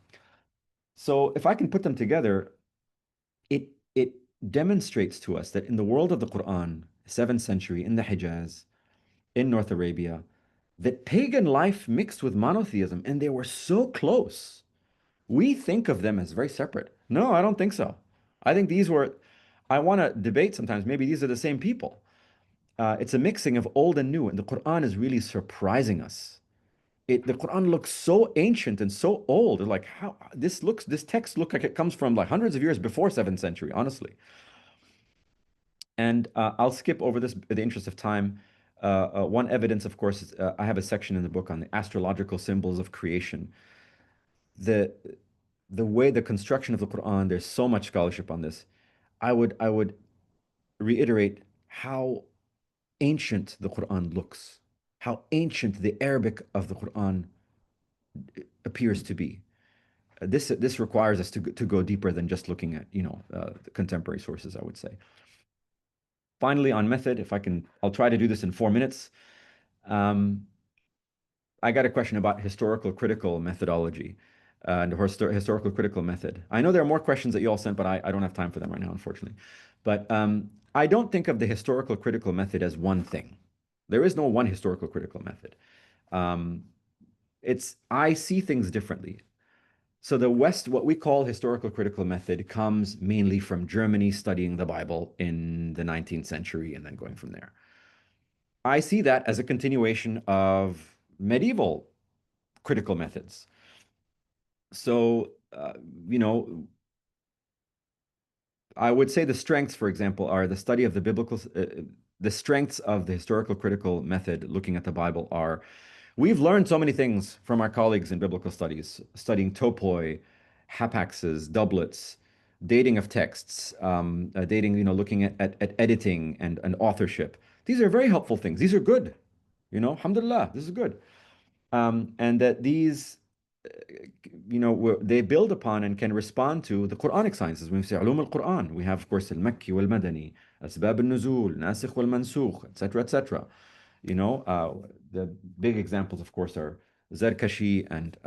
So if I can put them together, it demonstrates to us that in the world of the Quran, 7th century, in the Hijaz, in North Arabia, that pagan life mixed with monotheism, and they were so close. We think of them as very separate. No, I don't think so. I think I want to debate sometimes, maybe these are the same people. It's a mixing of old and new, and the Quran is really surprising us. The Quran looks so ancient and so old. Like, how this text looks like it comes from like hundreds of years before 7th century, honestly. And I'll skip over this in the interest of time. One evidence, of course, is, I have a section in the book on the astrological symbols of creation. The way the construction of the Quran, there's so much scholarship on this. I would reiterate how ancient the Quran looks, how ancient the Arabic of the Quran appears to be. This requires us to go deeper than just looking at the contemporary sources, I would say. Finally, on method, if I can, I'll try to do this in 4 minutes. I got a question about historical critical methodology and historical critical method. I know there are more questions that you all sent, but I don't have time for them right now, unfortunately. But I don't think of the historical critical method as one thing. There is no one historical critical method. I see things differently. So the West, what we call historical critical method, comes mainly from Germany studying the Bible in the 19th century and then going from there. I see that as a continuation of medieval critical methods. So, I would say the strengths, for example, are the study of the strengths of the historical critical method looking at the Bible are, we've learned so many things from our colleagues in biblical studies, studying topoi, hapaxes, doublets, dating of texts, dating, looking at editing and authorship. These are very helpful things. These are good. Alhamdulillah, this is good. And that these, they build upon and can respond to the Quranic sciences. When we say ulum al-Quran, we have, of course, al-Makki wal-Madani, asbab al-nuzul, nasikh wal-mansukh, etc., etc. The big examples, of course, are Zarkashi and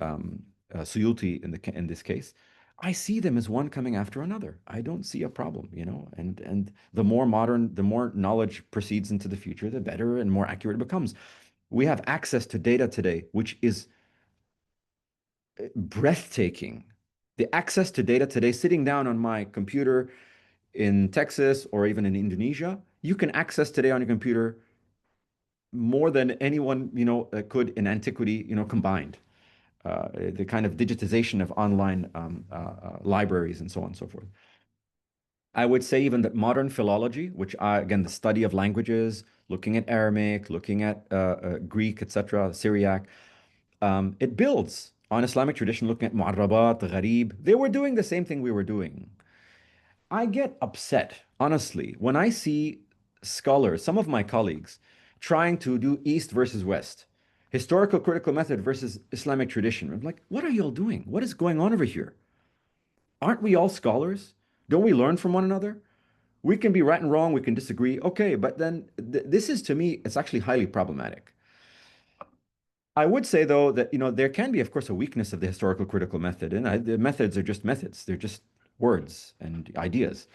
Suyuti in this case. I see them as one coming after another. I don't see a problem, and the more modern, the more knowledge proceeds into the future, the better and more accurate it becomes. We have access to data today, which is breathtaking. The access to data today, sitting down on my computer in Texas or even in Indonesia, you can access today on your computer more than anyone, could in antiquity, combined. The kind of digitization of online libraries and so on and so forth. I would say even that modern philology, which again, the study of languages, looking at Aramaic, looking at Greek, etc., Syriac, it builds on Islamic tradition, looking at Mu'arrabat, Gharib. They were doing the same thing we were doing. I get upset, honestly, when I see scholars, some of my colleagues, trying to do East versus West, historical critical method versus Islamic tradition. I'm like, what are y'all doing? What is going on over here? Aren't we all scholars? Don't we learn from one another? We can be right and wrong, we can disagree. Okay, but then this is, to me, it's actually highly problematic. I would say, though, that there can be, of course, a weakness of the historical critical method, and the methods are just methods. They're just words and ideas.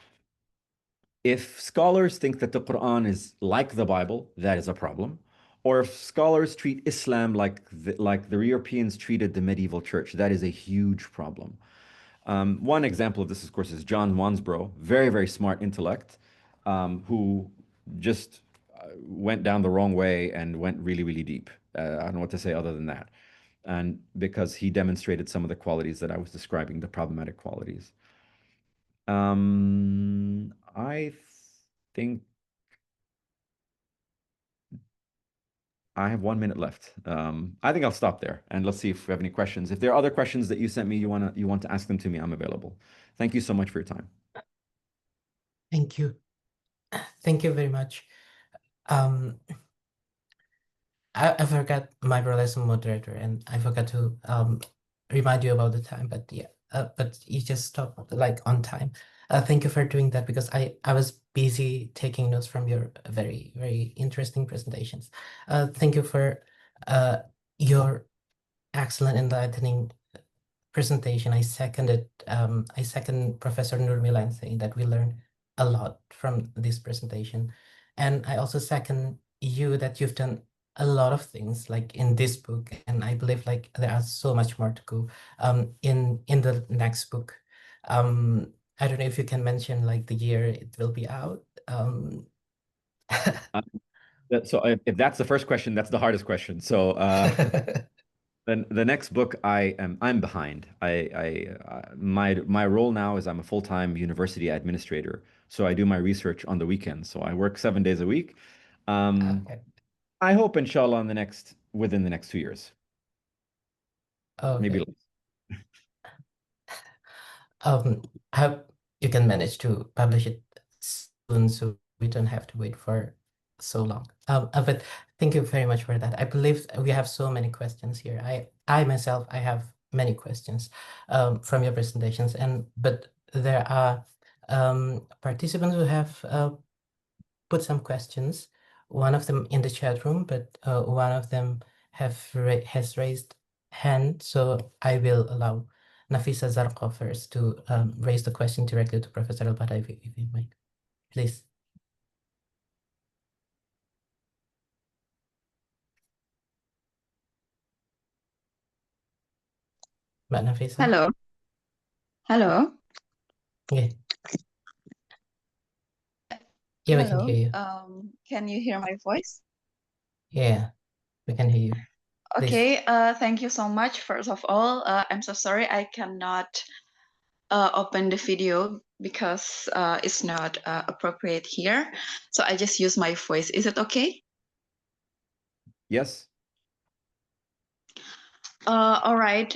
If scholars think that the Quran is like the Bible, that is a problem. Or if scholars treat Islam like the Europeans treated the medieval church, that is a huge problem. One example of this, of course, is John Wansbrough, very, very smart intellect, who just went down the wrong way and went really, really deep. I don't know what to say other than that. And because he demonstrated some of the qualities that I was describing, the problematic qualities. I think I have 1 minute left. I think I'll stop there and let's see if we have any questions. If there are other questions that you sent me, you want to ask them to me, I'm available. Thank you so much for your time. Thank you. Thank you very much. I forgot my role as a moderator, and I forgot to remind you about the time. But yeah, but you just stopped like on time. Thank you for doing that, because I was busy taking notes from your very, very interesting presentations. Thank you for your excellent enlightening presentation. I second Professor Nurmila in saying that we learned a lot from this presentation. And I also second you that you've done a lot of things like in this book, and I believe like there are so much more to go in the next book. I don't know if you can mention like the year it will be out. So if that's the first question, that's the hardest question. So Then the next book I'm behind. My role now is I'm a full-time university administrator. So I do my research on the weekends. So I work 7 days a week. Okay. I hope inshallah within the next 2 years. Maybe Okay. I hope you can manage to publish it soon, so we don't have to wait for so long. But thank you very much for that. I believe we have so many questions here. I myself, I have many questions from your presentations, but there are participants who have put some questions. One of them in the chat room, but one of them has raised hand, so I will allow Nafisa Zarqa first to raise the question directly to Professor El-Badawi, if you might. Please. Mbak Nafisa? Hello. Hello. Yeah. Yeah, we can Hello. hear you. Can you hear my voice? Yeah, we can hear you. Please. Okay. Thank you so much. First of all, I'm so sorry I cannot open the video because it's not appropriate here. So I just use my voice. Is it okay? Yes. All right.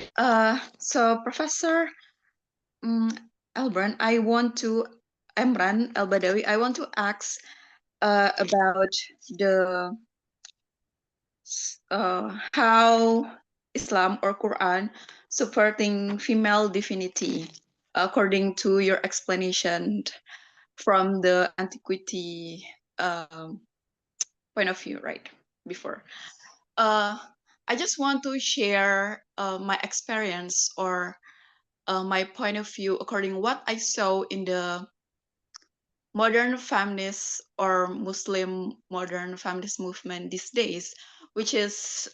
So Professor Emran, Emran El-Badawi, I want to ask about the how Islam or Quran supporting female divinity according to your explanation from the antiquity point of view, right? Before. I just want to share my experience or my point of view according what I saw in the modern feminist or Muslim modern feminist movement these days, which is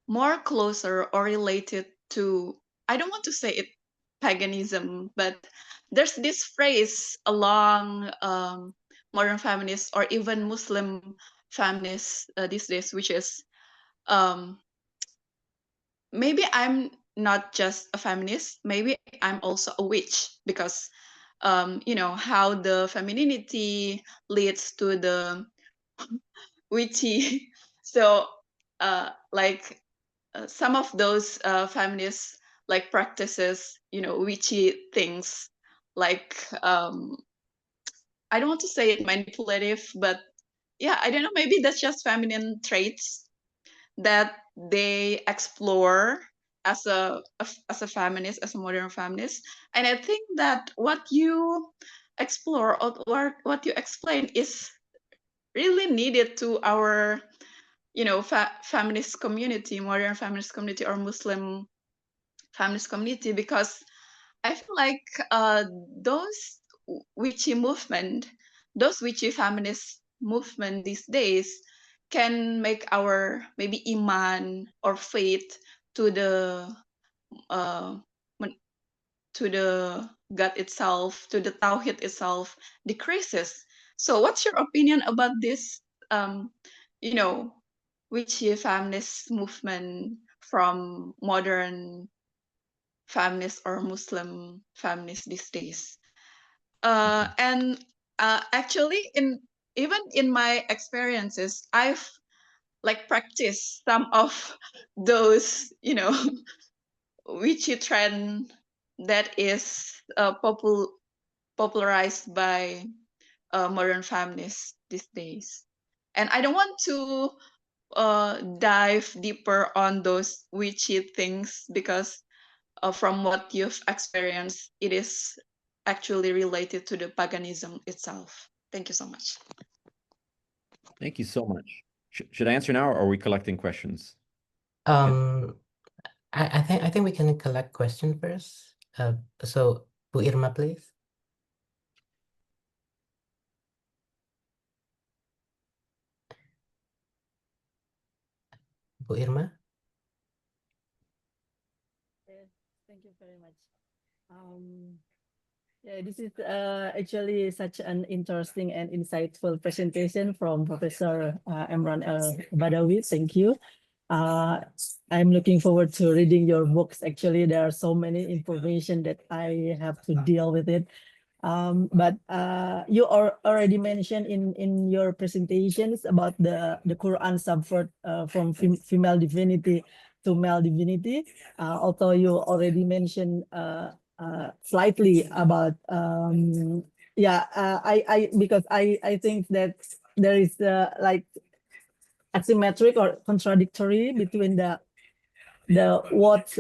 more closer or related to, I don't want to say it paganism, but there's this phrase along modern feminists or even Muslim feminists these days, which is maybe I'm not just a feminist, maybe I'm also a witch, because you know how the femininity leads to the witchy. So like some of those feminists like practices, you know, witchy things, like I don't want to say it manipulative, but yeah, I don't know, maybe that's just feminine traits that they explore as a feminist, as a modern feminist. And I think that what you explore or what you explain is really needed to our, you know, feminist community, modern feminist community, or Muslim feminist community, because I feel like those witchy movement, those witchy feminist movement these days can make our maybe iman or faith to the uh, to the God itself, to the Tawhid itself decreases. So what's your opinion about this, you know, witchy feminist movement from modern feminists or Muslim feminists these days? And actually, even in my experiences, I've like practiced some of those, you know, witchy trend that is popularized by modern feminists these days. And I don't want to dive deeper on those witchy things because from what you've experienced, it is actually related to the paganism itself. Thank you so much. Thank you so much. Should I answer now, or are we collecting questions? I think we can collect questions first. So Bu Irma, please. Bu Irma. Yes, thank you very much. Yeah, this is actually such an interesting and insightful presentation from Professor Emran El-Badawi. Thank you. I'm looking forward to reading your books. Actually, there are so many information that I have to deal with it. But you already mentioned in your presentations about the Quran subvert from female divinity to male divinity. Although you already mentioned slightly about I because I think that there is like asymmetric or contradictory between the what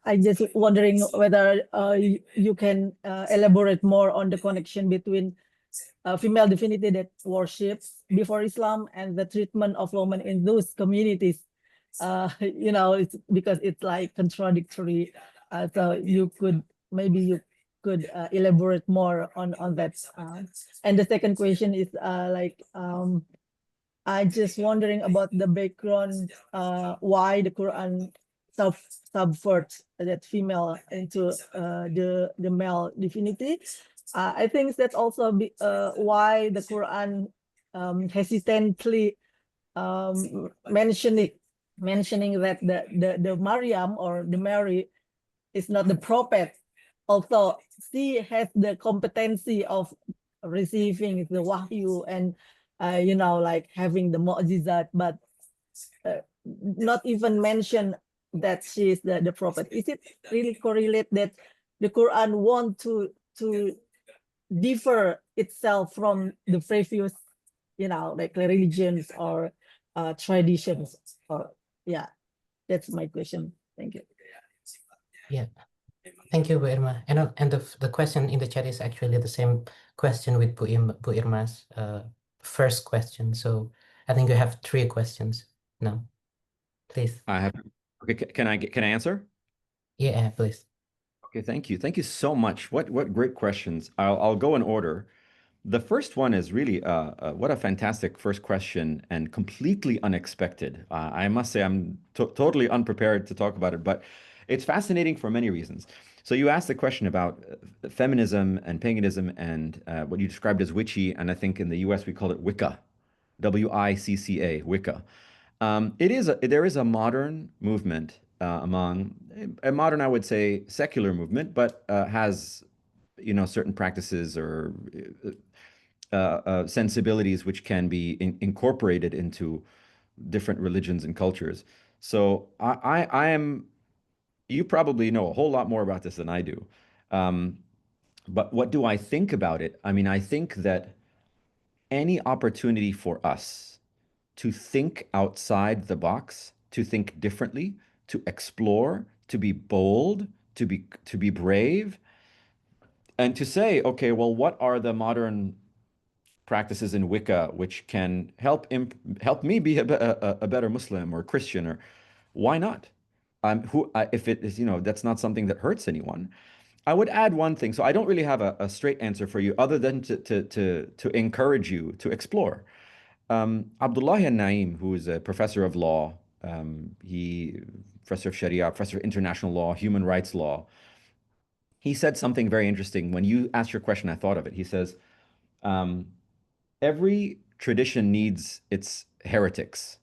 I just wondering whether you can elaborate more on the connection between female divinity that worships before Islam and the treatment of women in those communities. It's because it's like contradictory. So you could elaborate more on that. And the second question is I just wondering about the background, why the Quran subverts that female into the male divinity. I think that's also why the Quran hesitantly mentioning that the Maryam or the Mary is not the prophet, although she has the competency of receiving the wahyu and like having the mu'jizat, but not even mention that she is the prophet. Is it really correlate that the Quran want to differ itself from the previous, like religions or traditions? Or that's my question. Thank you. Yeah. Thank you, Bu Irma. And the question in the chat is actually the same question with Bu Irma's first question. So I think you have 3 questions now. Please. I have. Okay, can I answer? Yeah, please. Okay, thank you. Thank you so much. What great questions. I'll go in order. The first one is really what a fantastic first question and completely unexpected. I must say I'm totally unprepared to talk about it, but it's fascinating for many reasons. So you asked the question about feminism and paganism and what you described as witchy, and I think in the US we call it Wicca, W-I-C-C-A, Wicca. There is a modern movement among a modern, I would say, secular movement, but has certain practices or sensibilities which can be incorporated into different religions and cultures. So I am. You probably know a whole lot more about this than I do. But what do I think about it? I mean, I think that any opportunity for us to think outside the box, to think differently, to explore, to be bold, to be brave, and to say, okay, well, what are the modern practices in Wicca which can help me be a better Muslim or Christian, or why not? If it is, that's not something that hurts anyone. I would add one thing. So I don't really have a straight answer for you other than to encourage you to explore. Abdullah al-Naim, who is a professor of law, professor of Sharia, professor of international law, human rights law, he said something very interesting. When you asked your question, I thought of it. He says, every tradition needs its heretics.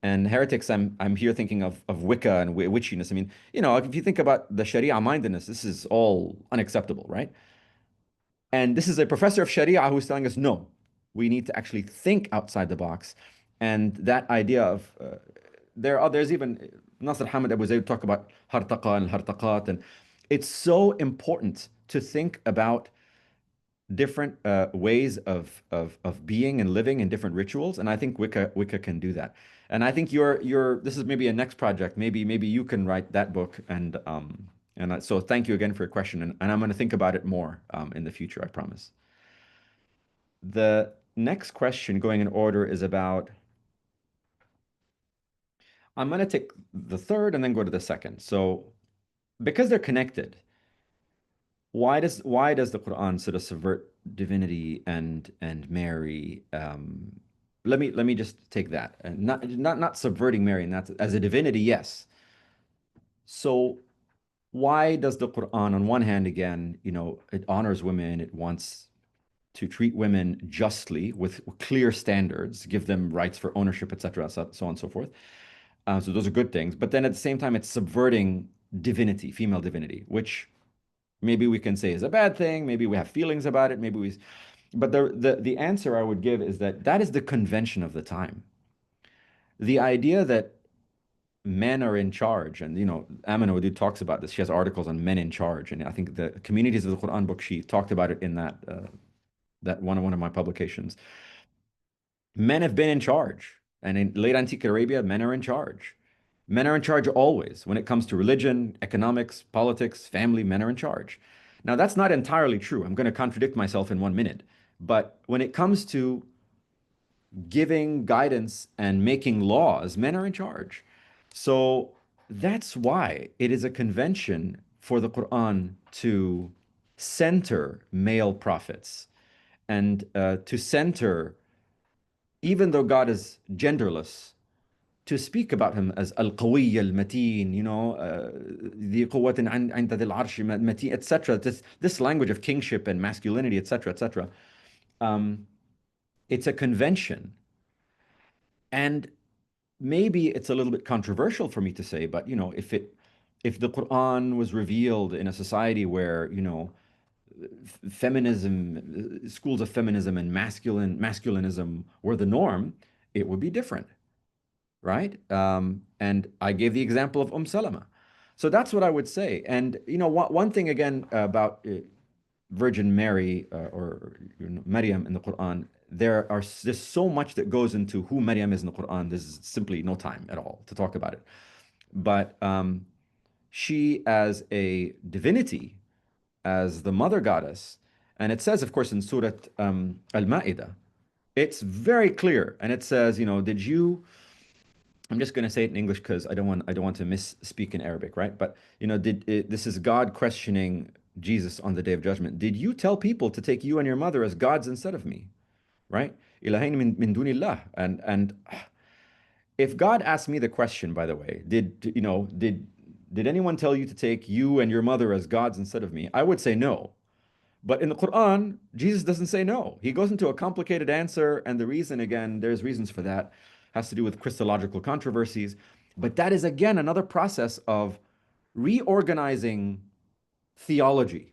And heretics, I'm here thinking of Wicca and witchiness. I mean, if you think about the Sharia mindedness, this is all unacceptable, right? And this is a professor of Sharia who's telling us, no, we need to actually think outside the box. And that idea of, there's even, Nasr Hamid Abu Zayd talk about hartaqa and hartaqat, and it's so important to think about different ways of being and living and different rituals, and I think Wicca can do that. And I think this is maybe a next project. Maybe you can write that book, and so thank you again for your question, and I'm going to think about it more in the future, I promise. The next question, going in order, is about. I'm going to take the third and then go to the second. So because they're connected, why does the Quran sort of subvert divinity and Mary? Let me just take that, and not subverting Mary, and that's as a divinity, yes. So why does the Quran, on one hand, again, it honors women, it wants to treat women justly with clear standards, give them rights for ownership, etc., so on and so forth. So those are good things. But then at the same time, it's subverting divinity, female divinity, which maybe we can say is a bad thing. Maybe we have feelings about it. Maybe we, but the answer I would give is that that is the convention of the time. The idea that men are in charge, and Amina Wadud talks about this. She has articles on men in charge, and I think the Communities of the Quran book, she talked about it in that one of my publications. Men have been in charge, and in late antique Arabia, men are in charge. Men are in charge always. When it comes to religion, economics, politics, family, men are in charge. Now, that's not entirely true. I'm going to contradict myself in 1 minute. But when it comes to giving guidance and making laws, men are in charge. So that's why it is a convention for the Quran to center male prophets and to center, even though God is genderless, to speak about him as al-qawiy al-mateen, the quwwatin 'inda dhil arsh mateen, etc. This language of kingship and masculinity, etc., etc. It's a convention. And maybe it's a little bit controversial for me to say, but if the Quran was revealed in a society where feminism, schools of feminism and masculinism were the norm, it would be different, right? And I gave the example of Salama. So that's what I would say. And one thing again about Virgin Mary or Maryam in the Quran, there's so much that goes into who Maryam is in the Quran. There's simply no time at all to talk about it. But she as a divinity, as the mother goddess, and it says, of course, in Surah Al-Ma'idah, it's very clear, and it says, did you? I'm just going to say it in English because I don't want to misspeak in Arabic, right? But this is God questioning Jesus on the Day of Judgment. Did you tell people to take you and your mother as gods instead of me? Right? Ilahayn min dunillah. And if God asked me the question, by the way, did anyone tell you to take you and your mother as gods instead of me? I would say no. But in the Quran, Jesus doesn't say no. He goes into a complicated answer, and the reason, again, there's reasons for that, has to do with Christological controversies. But that is, again, another process of reorganizing theology.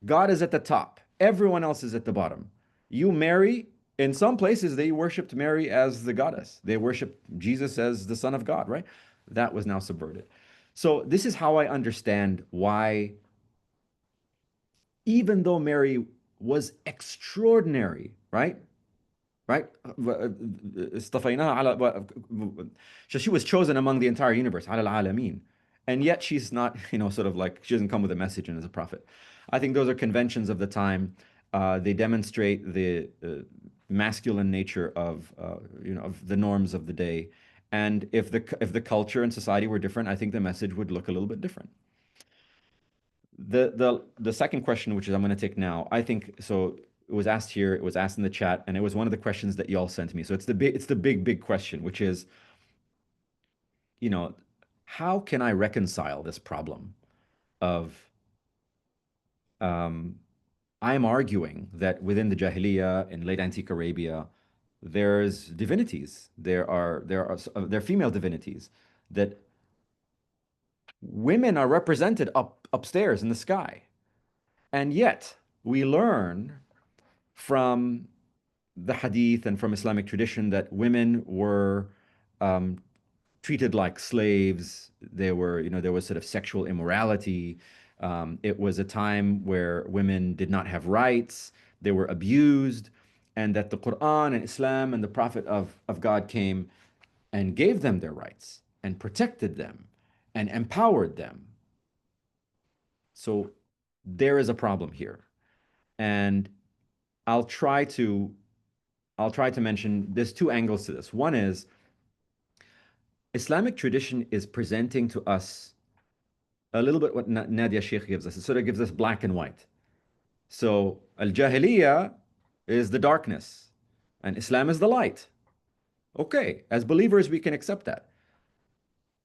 God is at the top. Everyone else is at the bottom. You Mary, in some places, they worshipped Mary as the goddess. They worshipped Jesus as the Son of God, right? That was now subverted. So this is how I understand why, even though Mary was extraordinary, right? So she was chosen among the entire universe, على العالمين. And yet she's not, sort of like, she doesn't come with a message and as a prophet. I think those are conventions of the time. They demonstrate the masculine nature of the norms of the day. And if the culture and society were different, I think the message would look a little bit different. The second question, which is I'm going to take now, I think so. It was asked here, it was asked in the chat, and it was one of the questions that y'all sent me. So it's the big question, which is, how can I reconcile this problem of I'm arguing that within the Jahiliyyah in late antique Arabia, there's divinities. There are female divinities that women are represented upstairs in the sky. And yet we learn from the hadith and from Islamic tradition that women were treated like slaves. There was sort of sexual immorality. It was a time where women did not have rights. They were abused, and that the Quran and Islam and the Prophet of God came and gave them their rights and protected them and empowered them. So there is a problem here. And I'll try to mention there's two angles to this. One is Islamic tradition is presenting to us a little bit what Nadia Sheikh gives us. It sort of gives us black and white. So Al-Jahiliyyah is the darkness and Islam is the light. Okay, as believers, we can accept that.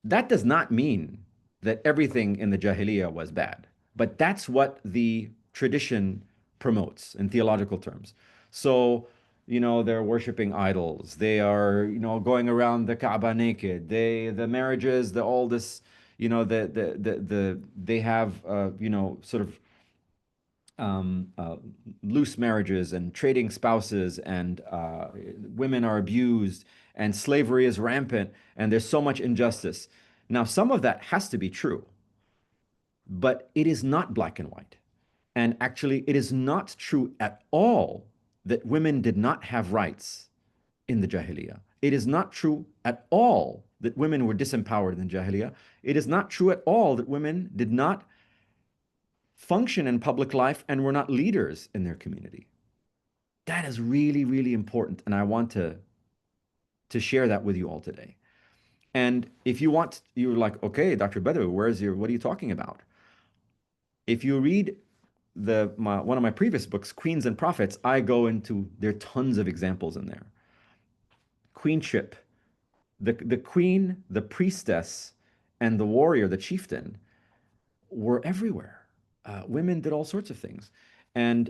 That does not mean that everything in the Jahiliyyah was bad, but that's what the tradition promotes in theological terms. So, you know, they're worshiping idols. They are, you know, going around the Kaaba naked. The marriages, all this, you know, they have, you know, sort of loose marriages and trading spouses, and women are abused, and slavery is rampant, and there's so much injustice. Now, some of that has to be true, but it is not black and white. And actually, it is not true at all that women did not have rights in the Jahiliyyah. It is not true at all that women were disempowered in Jahiliyyah. It is not true at all that women did not function in public life and were not leaders in their community. That is really, really important, and I want to share that with you all today. And if you want, you're like, okay, Dr. Badawi, what are you talking about? If you read one of my previous books, Queens and Prophets, there are tons of examples in there. Queenship, the queen, the priestess, and the warrior, the chieftain, were everywhere. Women did all sorts of things. And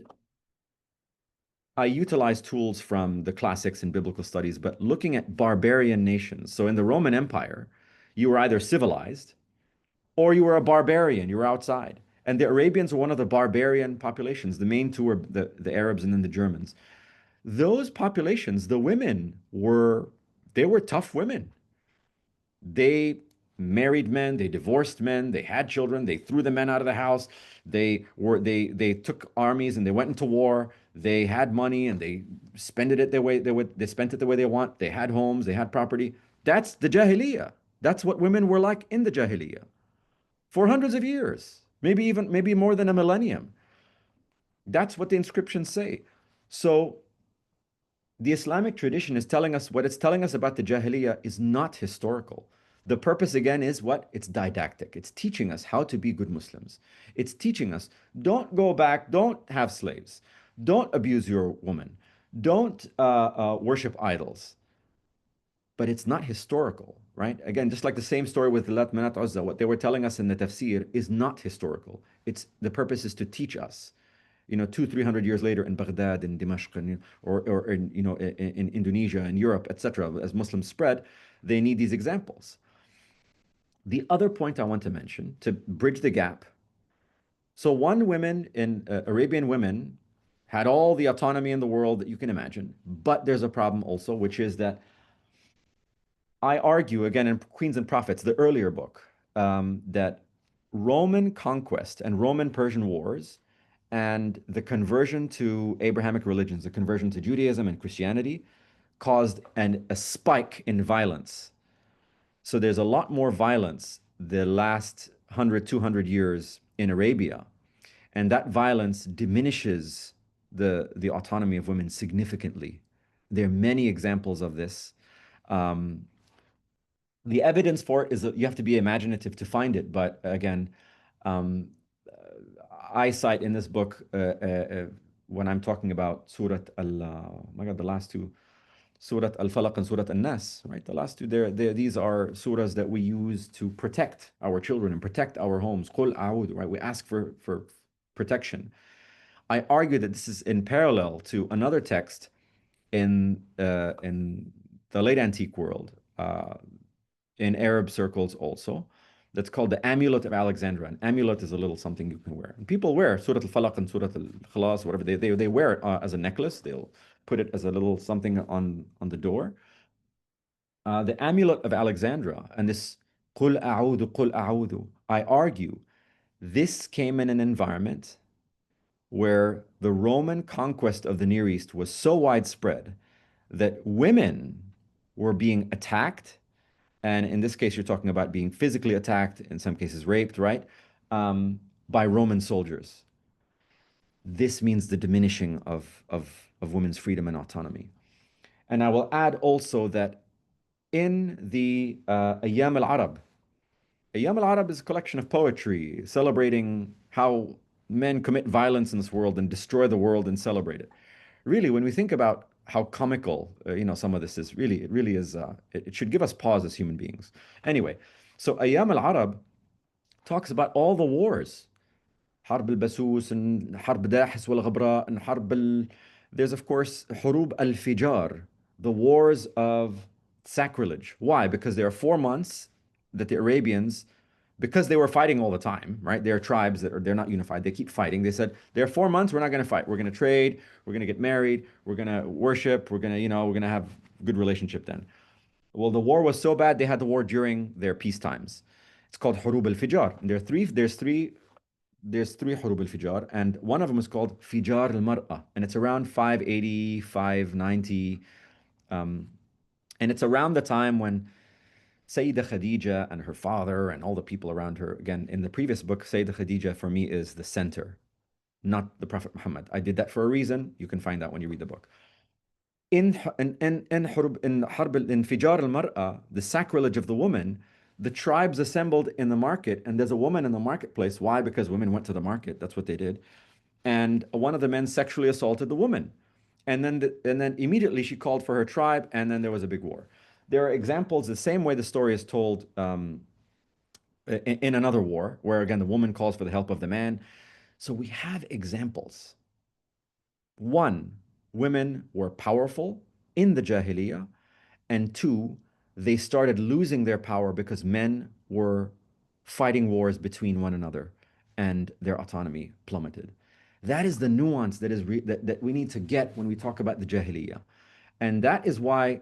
I utilize tools from the classics and biblical studies, but looking at barbarian nations. So in the Roman Empire, you were either civilized or you were a barbarian, you were outside. And the Arabians were one of the barbarian populations. The main two were the Arabs and then the Germans. Those populations, the women were tough women. They married men, they divorced men, they had children, they threw the men out of the house, they took armies and they went into war, they had money and they spent it the way they want, they had homes, they had property. That's the Jahiliyyah. That's what women were like in the Jahiliyyah for hundreds of years, maybe more than a millennium. That's what the inscriptions say. So the Islamic tradition is telling us, what it's telling us about the Jahiliyyah is not historical. The purpose, again, is what? It's didactic. It's teaching us how to be good Muslims. It's teaching us, don't go back, don't have slaves, don't abuse your woman, don't worship idols. But it's not historical, right? Again, just like the same story with Lat, Manat, Uzza, what they were telling us in the tafsir is not historical. The purpose is to teach us. 200-300 years later in Baghdad, in Dimashq, or in Indonesia, in Europe, etc., as Muslims spread, they need these examples. The other point I want to mention to bridge the gap. So Arabian women had all the autonomy in the world that you can imagine, but there's a problem also, which is that I argue, again, in Queens and Prophets, the earlier book, that Roman conquest and Roman-Persian wars and the conversion to Abrahamic religions, the conversion to Judaism and Christianity, caused a spike in violence. So there's a lot more violence the last 100, 200 years in Arabia. And that violence diminishes the autonomy of women significantly. There are many examples of this. The evidence for it is that you have to be imaginative to find it. But again, I cite in this book, when I'm talking about Surat the last two, Surat Al-Falaq and Surat Al-Nas, right? The last two, these are surahs that we use to protect our children and protect our homes. Qul a'udhu, right? We ask for protection. I argue that this is in parallel to another text in the late antique world, in Arab circles also, that's called the Amulet of Alexandria. An amulet is a little something you can wear. And people wear Surat Al-Falaq and Surat Al-Khalas, whatever. They wear it as a necklace. They'll put it as a little something on the door. The Amulet of Alexandria and this Qul a'udhu, I argue this came in an environment where the Roman conquest of the Near East was so widespread that women were being attacked. And in this case, you're talking about being physically attacked, in some cases raped, right? By Roman soldiers. This means the diminishing of women's freedom and autonomy. And I will add also that in the Ayyam al-Arab is a collection of poetry celebrating how men commit violence in this world and destroy the world and celebrate it. Really, when we think about how comical, some of this is, it really is, it should give us pause as human beings. Anyway, so Ayyam al-Arab talks about all the wars, حرب البسوس and حرب داحس والغبراء and there's of course حروب الفجار, the wars of sacrilege. Why? Because there are 4 months that the Arabians, because they were fighting all the time, right? They're tribes they're not unified. They keep fighting. They said, there are 4 months, we're not going to fight. We're going to trade. We're going to get married. We're going to worship. We're going to, we're going to have good relationship then. Well, the war was so bad, they had the war during their peace times. It's called Hurub al-Fijar. And there's three Hurub al-Fijar, and one of them is called Fijar al-Mar'a, and it's around 580, 590, and it's around the time when Sayyidah Khadija and her father and all the people around her, again, in the previous book, Sayyidah Khadija for me is the center, not the Prophet Muhammad. I did that for a reason. You can find out when you read the book. In Fijar al-Mar'a, the sacrilege of the woman, the tribes assembled in the market, and there's a woman in the marketplace. Why? Because women went to the market. That's what they did. And one of the men sexually assaulted the woman. And then immediately she called for her tribe, and then there was a big war. There are examples, the same way the story is told in another war, where again, the woman calls for the help of the man. So we have examples. One, women were powerful in the Jahiliyyah, and two, they started losing their power because men were fighting wars between one another and their autonomy plummeted. That is the nuance that we need to get when we talk about the Jahiliyyah. And that is why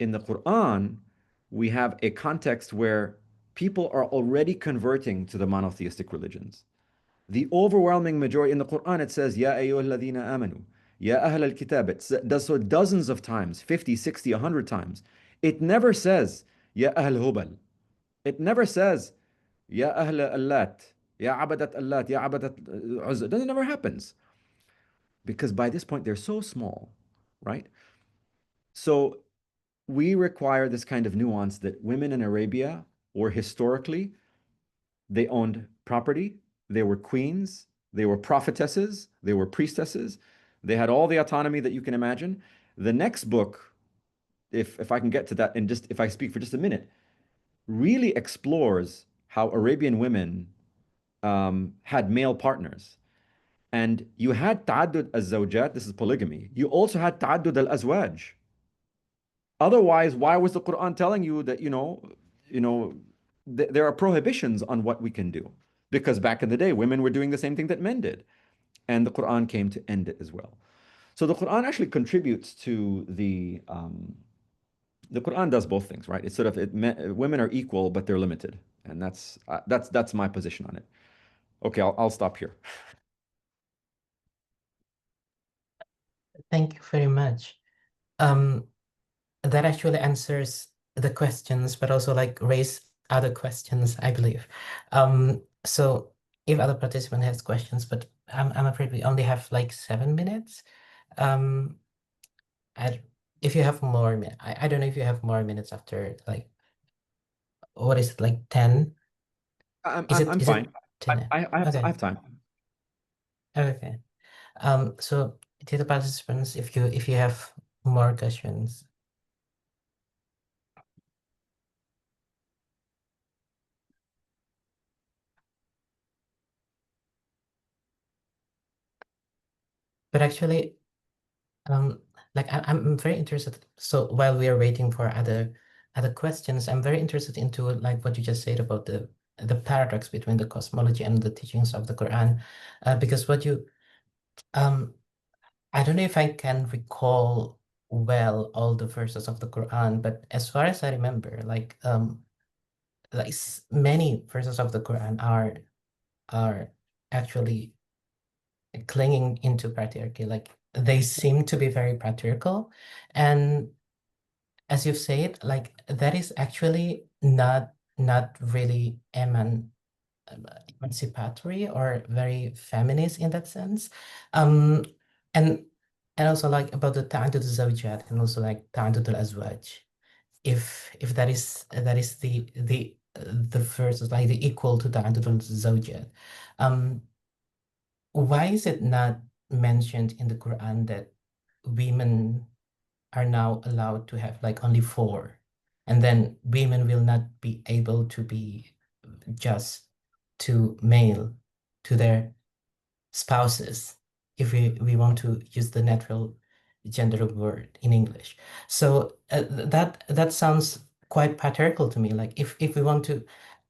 in the Quran, we have a context where people are already converting to the monotheistic religions. The overwhelming majority in the Quran, it says, Ya ayyuhalladhina amanu, Ya ahl al-kitab. It does so dozens of times, 50, 60, 100 times. It never says, Ya ahl hubal. It never says, Ya ahl allat, Ya abadat allat, Ya abadat uzza. That never happens. Because by this point, they're so small, right? So we require this kind of nuance that women in Arabia were historically, they owned property, they were queens, they were prophetesses, they were priestesses, they had all the autonomy that you can imagine. The next book, if I can get to that, and just if I speak for just a minute, really explores how Arabian women had male partners. And you had ta'addud al-zawjat, this is polygamy. You also had ta'addud al-azwaj. Otherwise, why was the Quran telling you that, there are prohibitions on what we can do? Because back in the day, women were doing the same thing that men did. And the Quran came to end it as well. So the Quran actually contributes to the Quran does both things, right? It's sort of, women are equal, but they're limited. And that's my position on it. Okay, I'll stop here. Thank you very much. That actually answers the questions, but also raise other questions, I believe. So if other participant has questions, but I'm afraid we only have 7 minutes. If you have more, I don't know if you have more minutes after what is it, 10? I'm Is fine. it 10? I have time. Okay. So to the participants, if you have more questions. But actually, I'm very interested. So while we are waiting for other questions, I'm very interested into what you just said about the paradox between the cosmology and the teachings of the Quran, because what you I don't know if I can recall well all the verses of the Quran, but as far as I remember, many verses of the Quran are actually clinging into patriarchy. They seem to be very patriarchal, and as you've said, that is actually not really emancipatory or very feminist in that sense. And also about the ta'addud al-zawjat and also ta'addud al-azwaj. If that is the verses the equal to ta'addud al-zawjat. Why is it not mentioned in the Quran that women are now allowed to have only 4, and then women will not be able to be just to male? to their spouses, if we want to use the natural gender word in English. So that sounds quite patriarchal to me. Like if we want to,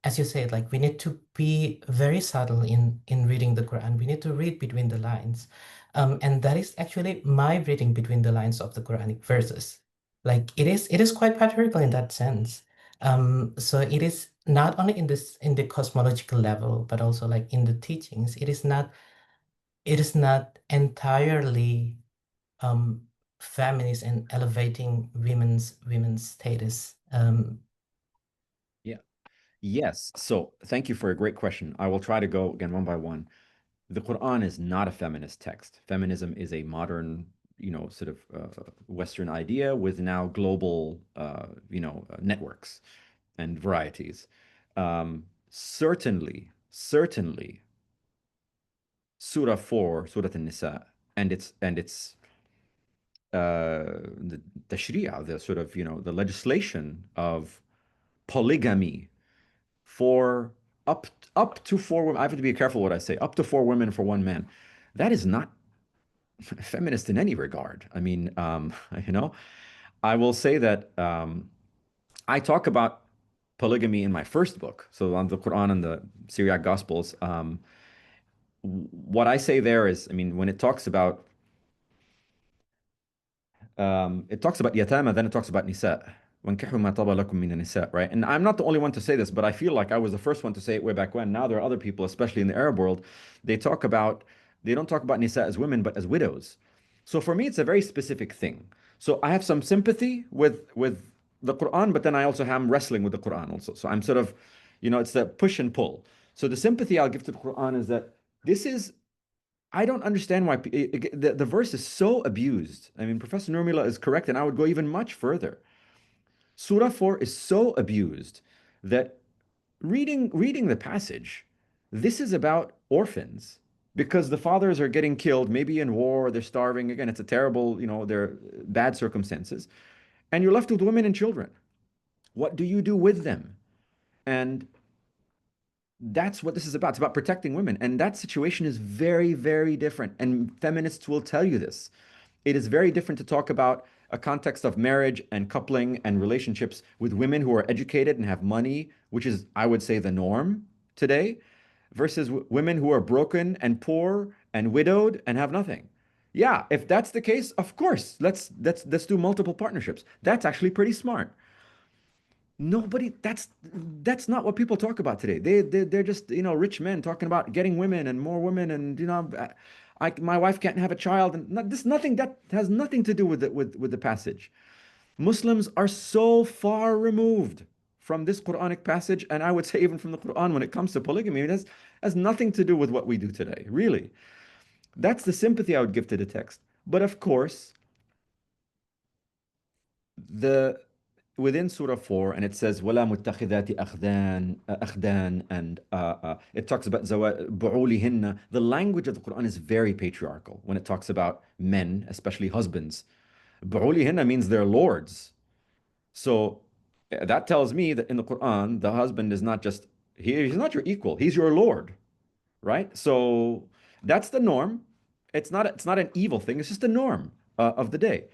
as you said, like we need to be very subtle in reading the Quran. We need to read between the lines. And that is actually my reading between the lines of the Quranic verses. Like it is quite patriarchal in that sense. So it is not only in the cosmological level, but also like in the teachings. It is not entirely feminist and elevating women's status. Yeah. Yes. So thank you for a great question. I will try to go again one by one. The Quran is not a feminist text. Feminism is a modern, sort of Western idea with now global, networks and varieties. Certainly, Surah 4, Surah An-Nisa, and its the Sharia, the sort of, the legislation of polygamy for up to four women. I have to be careful what I say. Up to four women for one man. That is not feminist in any regard. I mean, I will say that I talk about polygamy in my first book, so on the Quran and the Syriac Gospels. What I say there is, I mean, when it talks about yatama, then it talks about nisa. وَانكِحُوا مَا طَابَ لَكُم مِّنَ النِّسَاءِ, right? And I'm not the only one to say this, but I feel like I was the first one to say it way back when. Now there are other people, especially in the Arab world, they don't talk about nisa as women, but as widows. So for me, it's a very specific thing. So I have some sympathy with the Quran, but then I also am wrestling with the Quran also. So I'm sort of, it's the push and pull. So the sympathy I'll give to the Quran is that I don't understand why the verse is so abused. I mean, Professor Nurmila is correct, and I would go even much further. Surah 4 is so abused that reading the passage, this is about orphans because the fathers are getting killed, maybe in war, they're starving. Again, it's a terrible, they're bad circumstances. And you're left with women and children. What do you do with them? And that's what this is about. It's about protecting women. And that situation is very, very different. And feminists will tell you this. It is very different to talk about a context of marriage and coupling and relationships with women who are educated and have money, which is, I would say, the norm today, versus women who are broken and poor and widowed and have nothing. Yeah, if that's the case, of course, let's do multiple partnerships. That's actually pretty smart. Nobody, that's not what people talk about today. They're just, rich men talking about getting women and more women, and my wife can't have a child, and that has nothing to do with the passage. Muslims are so far removed from this Quranic passage, and I would say even from the Quran when it comes to polygamy. It has nothing to do with what we do today, really. That's the sympathy I would give to the text. But of course, within Surah 4, and it says, وَلَا مُتَّخِذَاتِ أَخْدَانٍ, and it talks about بُعُولِهِنَّ. The language of the Quran is very patriarchal when it talks about men, especially husbands. بُعُولِهِنَّ means their lords. So that tells me that in the Quran, the husband is not just, he's not your equal, he's your lord, right? So that's the norm. It's not an evil thing, it's just a norm of the day.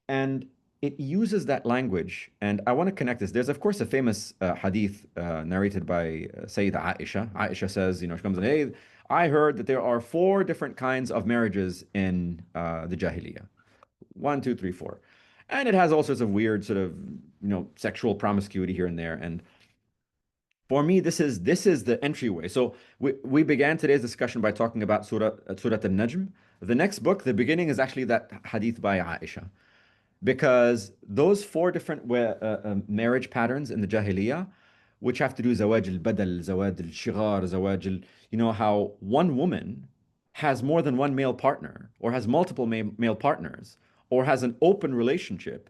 And it uses that language, and I want to connect this. There's, of course, a famous hadith narrated by Sayyidah Aisha. Aisha says, she comes in, hey, I heard that there are 4 different kinds of marriages in the Jahiliyyah. 1, 2, 3, 4. And it has all sorts of weird sort of, sexual promiscuity here and there. And for me, this is the entryway. So we began today's discussion by talking about Surah An-Najm. The next book, the beginning, is actually that hadith by Aisha. Because those 4 different marriage patterns in the Jahiliyyah, which have to do zawaj al-badal, zawaj al-shighar, zawaj how one woman has more than one male partner, or has multiple male partners, or has an open relationship.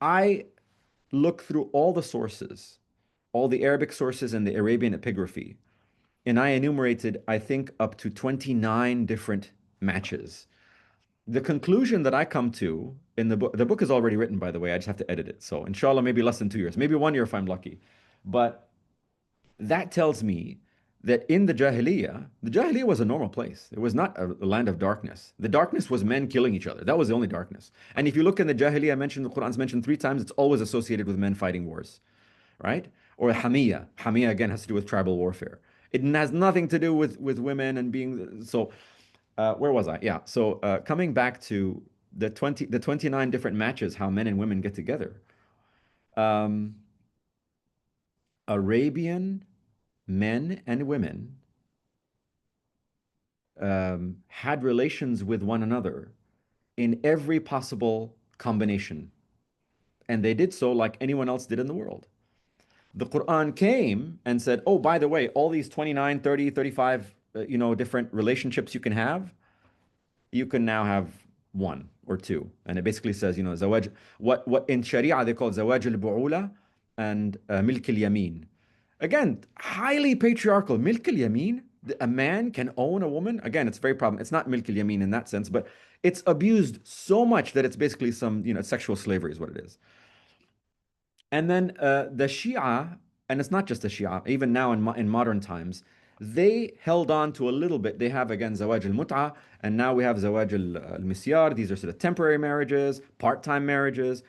I look through all the sources, all the Arabic sources and the Arabian epigraphy, and I enumerated, I think, up to 29 different matches. The conclusion that I come to in the book is already written, by the way, I just have to edit it. So inshallah, maybe less than 2 years, maybe 1 year if I'm lucky. But that tells me that in the Jahiliyyah was a normal place. It was not a land of darkness. The darkness was men killing each other. That was the only darkness. And if you look in the Jahiliyyah mentioned, the Quran's mentioned 3 times, it's always associated with men fighting wars, right? Or Hamiyya. Hamiyya again has to do with tribal warfare. It has nothing to do with women and being so. Where was I? Yeah. So coming back to the 29 different matches, how men and women get together. Arabian men and women had relations with one another in every possible combination. And they did so like anyone else did in the world. The Quran came and said, oh, by the way, all these 29, 30, 35, different relationships you can now have 1 or 2. And it basically says, zawaj, what in Sharia they call zawaj al-bu'ula and milk al-yamin. Again, highly patriarchal. Milk al-yamin, a man can own a woman. Again, it's very problem. It's not milk al-yamin in that sense, but it's abused so much that it's basically some, sexual slavery is what it is. And then the Shia, and it's not just the Shia, even now in modern times, they held on to a little bit. They have, again, Zawaj al-Mut'a, and now we have Zawaj al-Misyar. These are sort of temporary marriages, part-time marriages.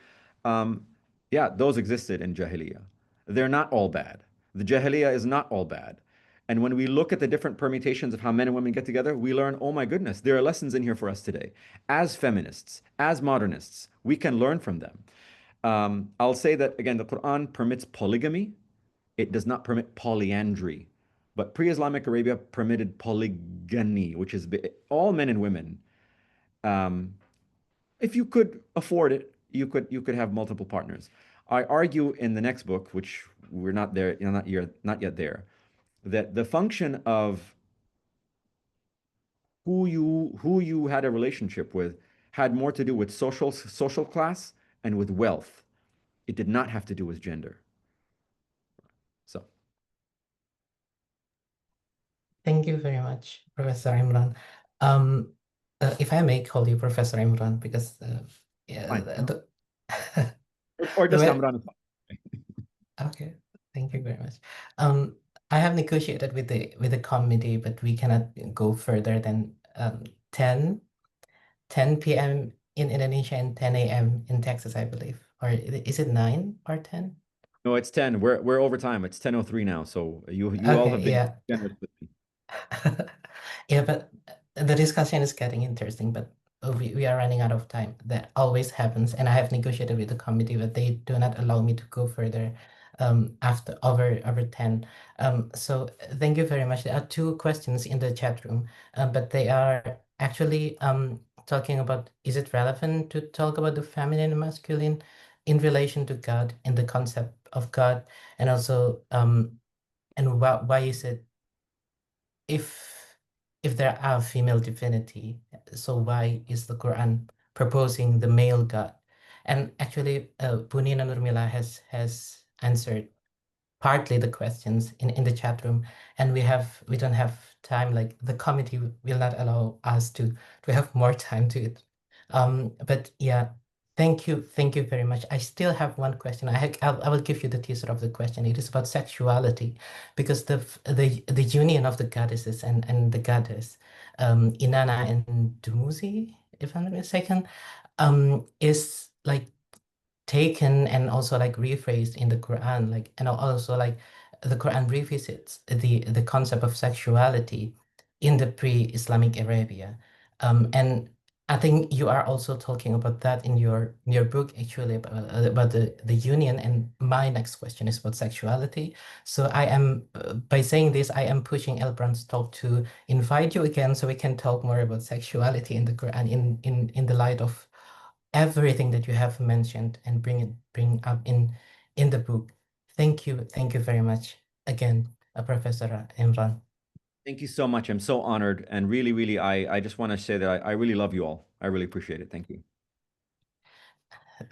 Yeah, those existed in Jahiliyyah. They're not all bad. The Jahiliyyah is not all bad. And when we look at the different permutations of how men and women get together, we learn, oh my goodness, there are lessons in here for us today. As feminists, as modernists, we can learn from them. I'll say that, again, the Quran permits polygamy. It does not permit polyandry. But pre-Islamic Arabia permitted polygyny, which is all men and women. If you could afford it, you could have multiple partners. I argue in the next book, which we're not there, not yet there, that the function of who you had a relationship with had more to do with social class and with wealth. It did not have to do with gender. So. Thank you very much, Professor Imran. If I may call you Professor Imran, because Fine. the, Or the just way- Emran. Okay, thank you very much. I have negotiated with the committee, but we cannot go further than 10 p.m. in Indonesia and 10 a.m. in Texas, I believe. Or is it 9 or 10? No, it's 10. We're over time. It's 10:03 now. So you all Okay, have been yeah. generous with me. Yeah, but the discussion is getting interesting, but we are running out of time. That always happens, and I have negotiated with the committee, but they do not allow me to go further after over 10. So thank you very much. There are 2 questions in the chat room, but they are actually talking about, is it relevant to talk about the feminine and masculine in relation to God and the concept of God, and also and why is it, if there are female divinity, so why is the Quran proposing the male God? And actually, Punina Nurmila has answered partly the questions in the chat room, and we don't have time, like the committee will not allow us to have more time to it. But yeah, thank you very much. I still have one question. I will give you the teaser of the question. It is about sexuality, because the union of the goddesses and the goddess, Inanna and Dumuzi, if I'm not mistaken, is like taken and also like rephrased in the Quran, like, and also like the Quran revisits the concept of sexuality in the pre-Islamic Arabia, and I think you are also talking about that in your book, actually, about the union. And my next question is about sexuality. So I am by saying this, I am pushing El-Bran's talk to invite you again so we can talk more about sexuality in the Quran in the light of everything that you have mentioned, and bring up in the book. Thank you very much again, Professor Emran. Thank you so much. I'm so honored. And really, really, I just want to say that I really love you all. I really appreciate it. Thank you.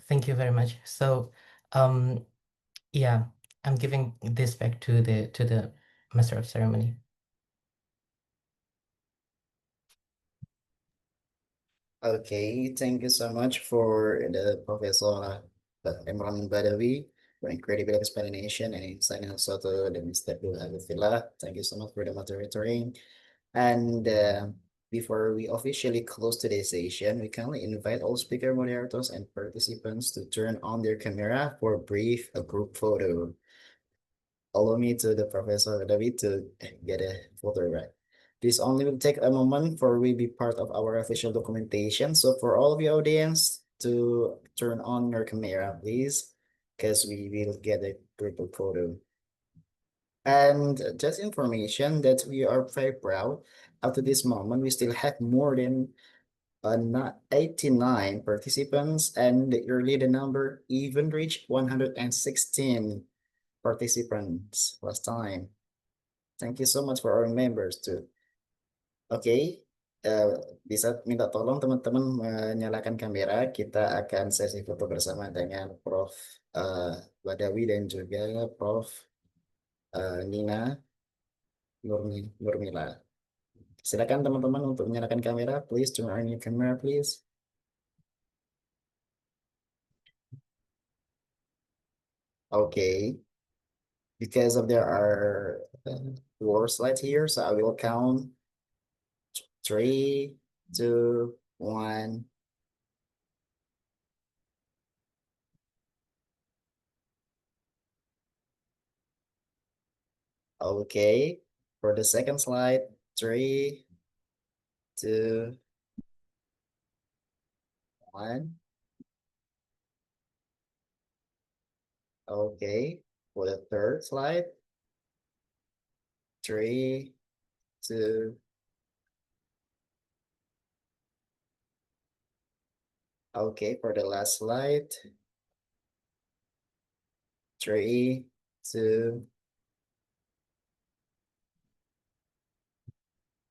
Thank you very much. So, yeah, I'm giving this back to the Master of Ceremony. Okay, thank you so much for the Professor Emran Badawi. for incredible explanation and insight, and also to the Mr. Abdullah. Thank you so much for the moderating. And before we officially close today's session, we kindly invite all speaker moderators and participants to turn on their camera for a group photo. Allow me to the Professor David to get a photo right. This only will take a moment for we be part of our official documentation. So for all of the audience to turn on your camera, please, because we will get a group photo. And just information that we are very proud. Up to this moment, we still have more than 89 participants, and early the number even reached 116 participants last time. Thank you so much for our members too. Oke, bisa minta tolong teman-teman menyalakan kamera. Kita akan sesi foto bersama dengan Prof. Badawi dan juga Prof. Nina Nurmila. Silakan teman-teman untuk menyalakan kamera. Please turn on your camera, please. Okay. Because of there are four slides here, so I will count 3, 2, 1. Okay, for the second slide, 3, 2, 1. Okay, for the third slide, 3, 2. Okay, for the last slide, 3, 2,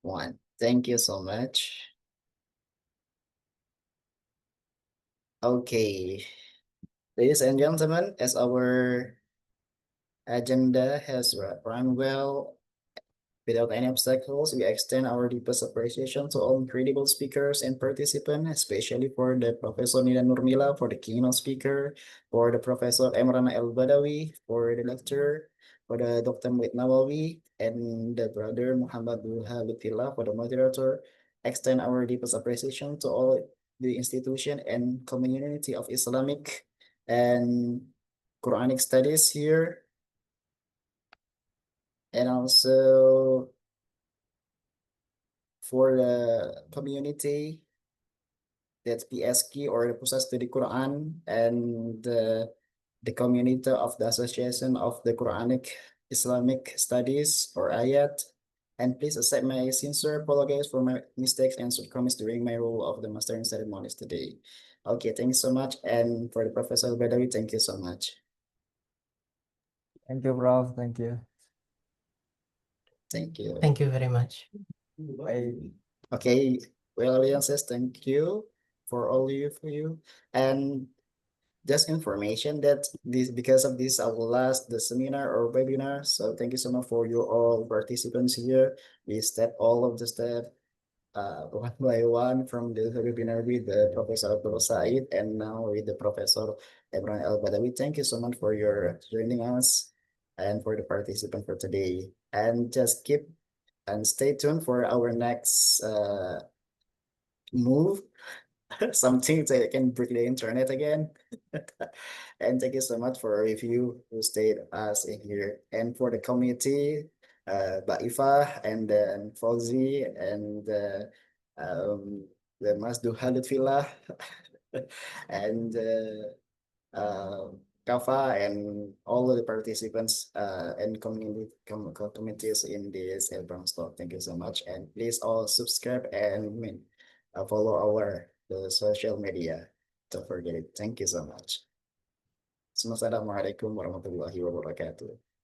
1. Thank you so much. Okay, ladies and gentlemen, as our agenda has run well, without any obstacles, we extend our deepest appreciation to all incredible speakers and participants, especially for the Professor Nina Nurmila for the keynote speaker, for the Professor Emran El-Badawi for the lecturer, for the Dr. Muid Nawawi, and the brother Muhammad Lutfillah for the moderator. Extend our deepest appreciation to all the institution and community of Islamic and Quranic studies here. And also for the community, that's PSQ or the Pusat Studi Quran, and the community of the Association of the Quranic Islamic Studies or Ayat. And please accept my sincere apologies for my mistakes and shortcomings during my role of the mastering ceremonies today. Okay, thank you so much. And for the Professor Badawi, thank you so much. Thank you, Prof. Thank you. Thank you. Thank you very much. Bye. Okay, well, audiences, thank you for all for you. And just information that this because of this I will last the seminar or webinar. So thank you so much for you all participants here. We step all of the step one by one from the webinar with the Professor Abdul Said and now with the Professor Emran El-Badawi. Thank you so much for your joining us and for the participant for today. And just keep and stay tuned for our next move. Something that can break the internet again. And thank you so much for a review who stayed us in here. And for the community, Ifa and then Fauzi and the Masdu Halutfillah and Kafa and all of the participants and communities in this Elbron Talk. Thank you so much. And please all subscribe and follow our the social media. Don't forget it. Thank you so much. Assalamualaikum warahmatullahi wabarakatuh.